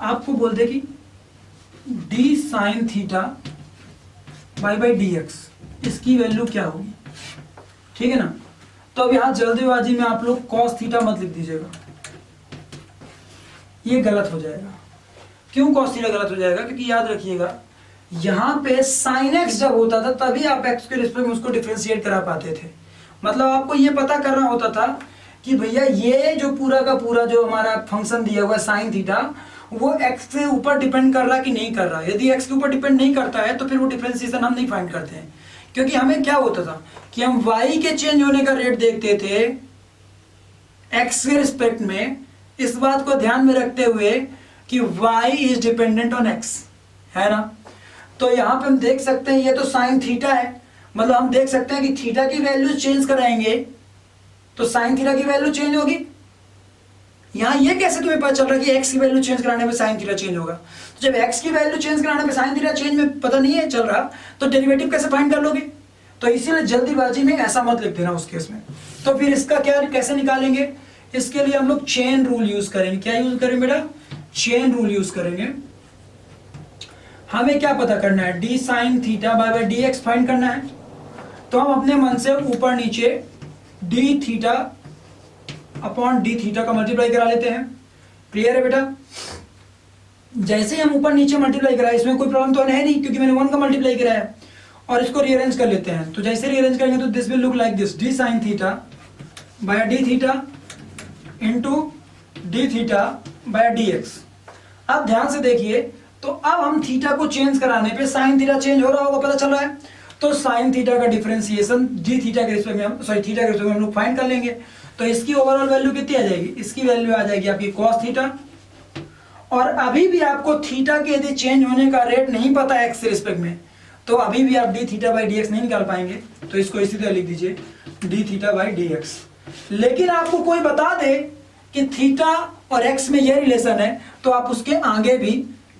आपको बोल दे कि d sin theta by dx, इसकी वैल्यू क्या होगी, ठीक है ना। तो अब यहां जल्दीबाजी में आप लोग cos थीटा मत लिख दीजिएगा, ये गलत हो जाएगा। क्यों cos थीटा गलत हो जाएगा? क्योंकि याद रखिएगा यहाँ पे sin x जब होता था तभी आप x के रिस्पेक्ट में उसको डिफरेंशिएट करा पाते थे। मतलब आपको ये पता करना होता था कि भैया ये जो पूरा का पूरा जो हमारा फंक्शन दिया हुआ है sin थीटा, वो x के ऊपर डिपेंड कर रहा कि नहीं कर रहा। यदि x के ऊपर डिपेंड नहीं करता है तो फिर वो डिफरेंशिएशन हम नहीं फाइंड करते हैं, क्योंकि हमें क्या होता था कि हम y के चेंज होने का रेट देखते थे x के रिस्पेक्ट में, इस बात को ध्यान में रखते हुए कि y is dependent on x, है ना। तो यहां पे हम देख सकते हैं ये तो साइन थीटा है, मतलब हम देख सकते हैं कि थीटा की वैल्यू चेंज कराएंगे तो साइन थीटा की वैल्यू चेंज होगी। यहां ये कैसे तुम्हें पता चल रहा है कि x की वैल्यू चेंज कराने में साइन थीटा चेंज होगा? तो जब x की वैल्यू चेंज कराने में साइन थीटा चेंज में पता नहीं है चल रहा, तो डेरिवेटिव कैसे फाइंड कर लोगे? तो इसीलिए जल्दीबाजी में ऐसा मत लिख देना उस केस में। तो फिर इसका क्या कैसे निकालेंगे? इसके लिए हम लोग चेन रूल यूज करेंगे। क्या यूज करेंगे बेटा? चेन रूल यूज करेंगे। हमें क्या पता करना है? D sine theta by D x find करना है। तो हम अपने मन से ऊपर नीचे D theta upon D theta का मल्टीप्लाई करा लेते हैं। क्लियर है बेटा? जैसे ही हम ऊपर नीचे मल्टीप्लाई कराए, इसमें कोई प्रॉब्लम तो है नहीं क्योंकि मैंने 1 का मल्टीप्लाई कराया है। और इसको रीअरेंज कर लेते हैं। तो जैसे रीअरेंज करेंगे तो this will look like this, D sine theta by D theta into D theta by D x. अब ध्यान से देखिए, तो अब हम थीटा को चेंज कराने पे साइन थीटा चेंज हो रहा होगा, पता चल रहा है। तो साइन थीटा का डिफरेंशिएशन डी थीटा के रिस्पेक्ट में थीटा के रिस्पेक्ट में हम लोग फाइंड कर लेंगे। तो इसकी ओवरऑल वैल्यू कितनी आ जाएगी? इसकी वैल्यू आ जाएगी आपकी cos थीटा। और अभी भी आपको थीटा के यदि चेंज होने का रेट नहीं पता है x के रिस्पेक्ट में, तो अभी भी आप D theta by D x नहीं निकाल पाएंगे। तो इसको इसी तरह लिख दीजिए D theta by D x. लेकिन आपको कोई बता दे कि थीटा और x में यह रिलेशन है, तो आप उसके आगे भी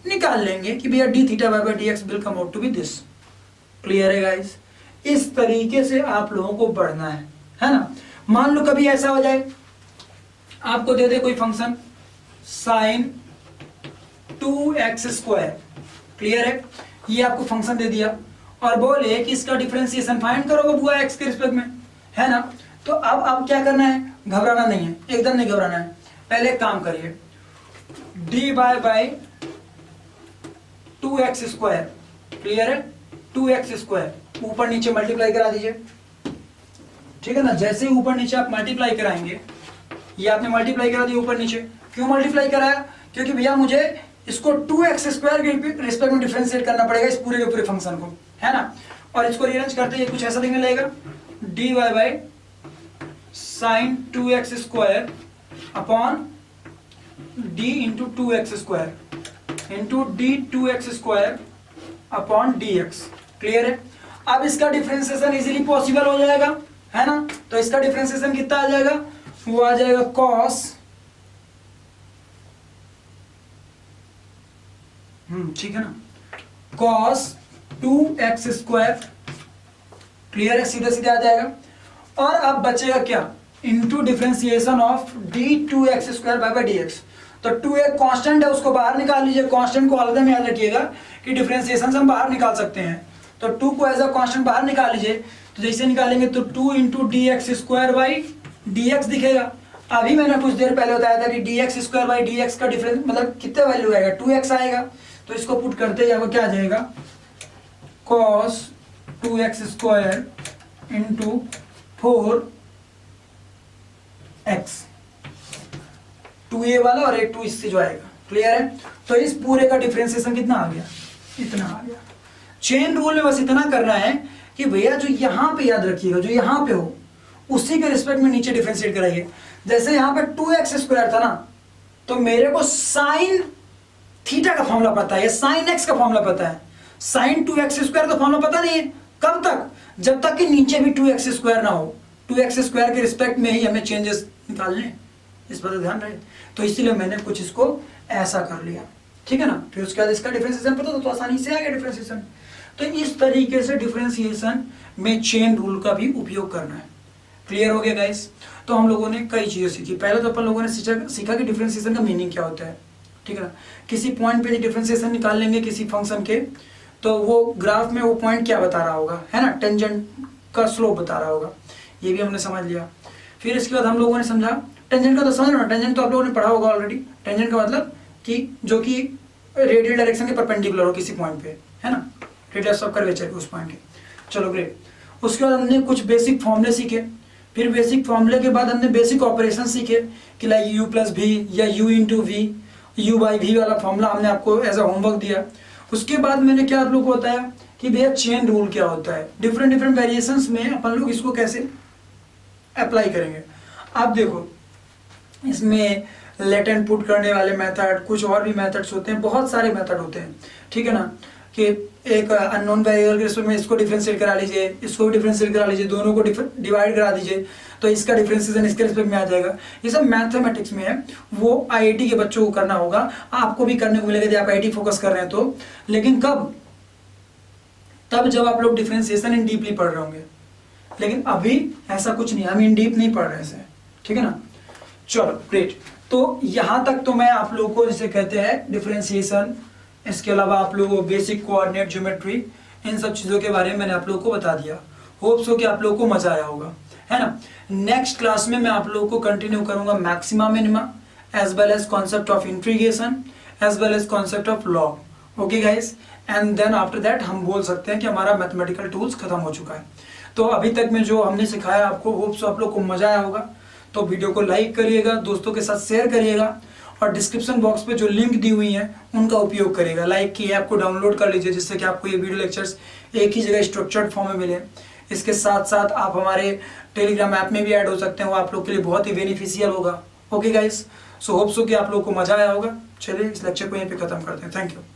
निकाल लेंगे कि भैया D theta by D X will come out to be this. Clear है गाइस? इस तरीके से आप लोगों को बढ़ना है ना। मान लो कभी ऐसा हो जाए, आपको दे दे कोई function sine 2x square, clear है? ये आपको फंक्शन दे दिया और बोले कि इसका डिफरेंशिएशन फाइंड करो बुआ x के रिस्पेक्ट में, है ना। तो अब क्या करना है? घबराना नहीं है, एकदम नहीं घबराना है। पहले एक काम करिए, D by 2x square, clear है? 2x स्क्वायर ऊपर नीचे मल्टीप्लाई करा दीजिए, ठीक है ना। जैसे ही ऊपर नीचे आप मल्टीप्लाई कराएंगे, ये आपने मल्टीप्लाई करा दिया ऊपर नीचे। क्यों मल्टीप्लाई कराया? क्योंकि भैया मुझे इसको 2x स्क्वायर के रिस्पेक्ट में डिफरेंशिएट करना पड़ेगा इस पूरे के पूरे फंक्शन को, है ना। और इसको रीअरेंज करते हैं, कुछ ऐसा दिखने लगेगा, D Y by sine 2x square upon D into 2x square into D 2x square upon D X. Clear है? अब इसका डिफरेंशिएशन इजीली पॉसिबल हो जाएगा, है ना। तो इसका डिफरेंशिएशन कितना आ जाएगा? वो आ जाएगा cos, ठीक है ना, cos 2x स्क्वायर। क्लियर है? सीधे सीधे आ जाएगा। और अब बचेगा क्या? Into differentiation of D 2x square by D x. तो 2 एक कांस्टेंट है, उसको बाहर निकाल लीजिए। कांस्टेंट को अलग में याद रखिएगा कि डिफरेंशिएशन से हम बाहर निकाल सकते हैं। तो 2 को एज अ कांस्टेंट बाहर निकाल लीजिए। तो जैसे निकालेंगे तो 2 into D x square by D x दिखेगा। अभी मैंने कुछ देर पहले बताया था कि D x square by D x का डिफरेंस मतलब कितने वैल्यू आएगा? 2x आएगा। तो इसको पुट करते हैं, क्या आ जाएगा? cos 2x square into 4x, 2a वाला और एक 2 इससे जो आएगा। क्लियर है? तो इस पूरे का डिफरेंशिएशन कितना आ गया? इतना आ गया। चेन रूल में बस इतना करना है कि भैया जो यहां पे याद रखिएगा, जो यहां पे हो उसी के रिस्पेक्ट में नीचे डिफरेंशिएट कराइए। जैसे यहां पे 2x स्क्वायर था ना, तो मेरे को साइन थीटा का फॉर्मूला पता है या साइन x का फॉर्मूला पता है। साइन 2x स्क्वायर का फॉर्मूला पता नहीं है। कब तक? जब तक कि नीचे भी 2x स्क्वायर ना हो। 2x स्क्वायर के रिस्पेक्ट में ही हमें चेंजेस निकालने, इस पर ध्यान रहे। तो इसीलिए मैंने कुछ इसको ऐसा कर लिया, ठीक है ना। फिर उसके बाद इसका डिफरेंशिएशन पता तो आसानी से आ गया डिफरेंशिएशन। तो इस तरीके से डिफरेंशिएशन में चेन रूल का भी उपयोग करना है। क्लियर हो गया गाइस? तो हम लोगों ने कई चीजें सीखी। पहले तो अपन लोगों ने सीखा कि डिफरेंशिएशन का मीनिंग क्या होता है, ठीक है ना। किसी पॉइंट पे डिफरेंशिएशन निकाल लेंगे किसी फंक्शन के, तो वो ग्राफ में वो पॉइंट क्या बता रहा होगा, है ना, टेंजेंट का स्लोप बता रहा होगा। ये भी हमने समझ लिया। फिर इसके बाद हम लोगों ने समझा टेंजेंट का, तो समझ लो ना, टेंजेंट तो आप लोगों ने पढ़ा होगा ऑलरेडी। टेंजेंट का मतलब कि जो कि रेडियल डायरेक्शन के परपेंडिकुलर हो किसी पॉइंट पे, है ना, रेडियस ऑफ कर्वेचर उस पॉइंट के। चलो ग्रेट। उसके बाद हमने कुछ बेसिक फॉर्मूले सीखे, फिर बेसिक फॉर्मूले के बाद हमने बेसिक ऑपरेशन सीखे कि लाइक u प्लस वी या u into V, u by V वाला फॉर्मूला हमने आपको एज अ होमवर्क दिया। उसके बाद मैंने क्या आप लोग को बताया कि भैया चेन रूल क्या होता है, डिफरेंट डिफरेंट वेरिएशंस में अपन लोग इसको कैसे अप्लाई करेंगे। आप देखो इसमें लेटेंट पुट करने वाले मेथड, कुछ और भी मेथड्स होते हैं, बहुत सारे मेथड होते हैं, ठीक है ना, कि एक अननोन वेरिएबल के रिस्पेक्ट में इसको डिफरेंशिएट करा लीजिए, इसको भी डिफरेंशिएट करा लीजिए, दोनों को डिवाइड करा दीजिए तो इसका डिफरेंशिएशन इसके रिस्पेक्ट में आ जाएगा। ये सब मैथमेटिक्स में है, वो आईआईटी के बच्चों को करना होगा, आपको भी करने को मिलेगा यदि आप आईआईटी फोकस कर रहे हैं तो। लेकिन कब? तब जब आप लोग डिफरेंशिएशन इन डीपली पढ़ रहे होंगे, लेकिन अभी ऐसा कुछ नहीं, हम इन डीप नहीं पढ़ रहे हैं, ठीक है ना। चलो ग्रेट। तो यहां तक तो मैं आप लोगों को जिसे कहते हैं डिफरेंशिएशन, इसके अलावा आप लोगों को बेसिक कोऑर्डिनेट ज्योमेट्री, इन सब चीजों के बारे में मैंने आप लोगों को बता दिया। होप्स हो कि आप लोगों को मजा आया होगा, है ना। नेक्स्ट क्लास में मैं आप लोगों को कंटिन्यू करूंगा maxima minima as well as concept of integration as well as concept of log. Okay guys, and then after that हम बोल सकते हैं कि हमारा मैथमेटिकल टूल्स खत्म हो चुका है। तो अभी तक में जो हमने सिखाया आपको, होप्स आप लोग को मजा आया होगा। तो वीडियो को लाइक करिएगा, दोस्तों के साथ शेयर करिएगा, और डिस्क्रिप्शन बॉक्स पे जो लिंक दी हुई हैं उनका उपयोग करिएगा। लाइक की ऐप को डाउनलोड कर लीजिए जिससे कि आपको ये वीडियो लेक्चर्स एक ही जगह स्ट्रक्चर्ड फॉर्म में मिले। इसके साथ साथ आप हमारे टेलीग्राम ऐप में भी ऐड हो सकते हैं, वो आप लोग के लिए बहुत ही बेनिफिशियल होगा। ओके गाइस, सो होप्स हो कि आप लोगों को मजा आया होगा। चलिए इस लेक्चर को यहीं पे खत्म करते हैं। Thank you.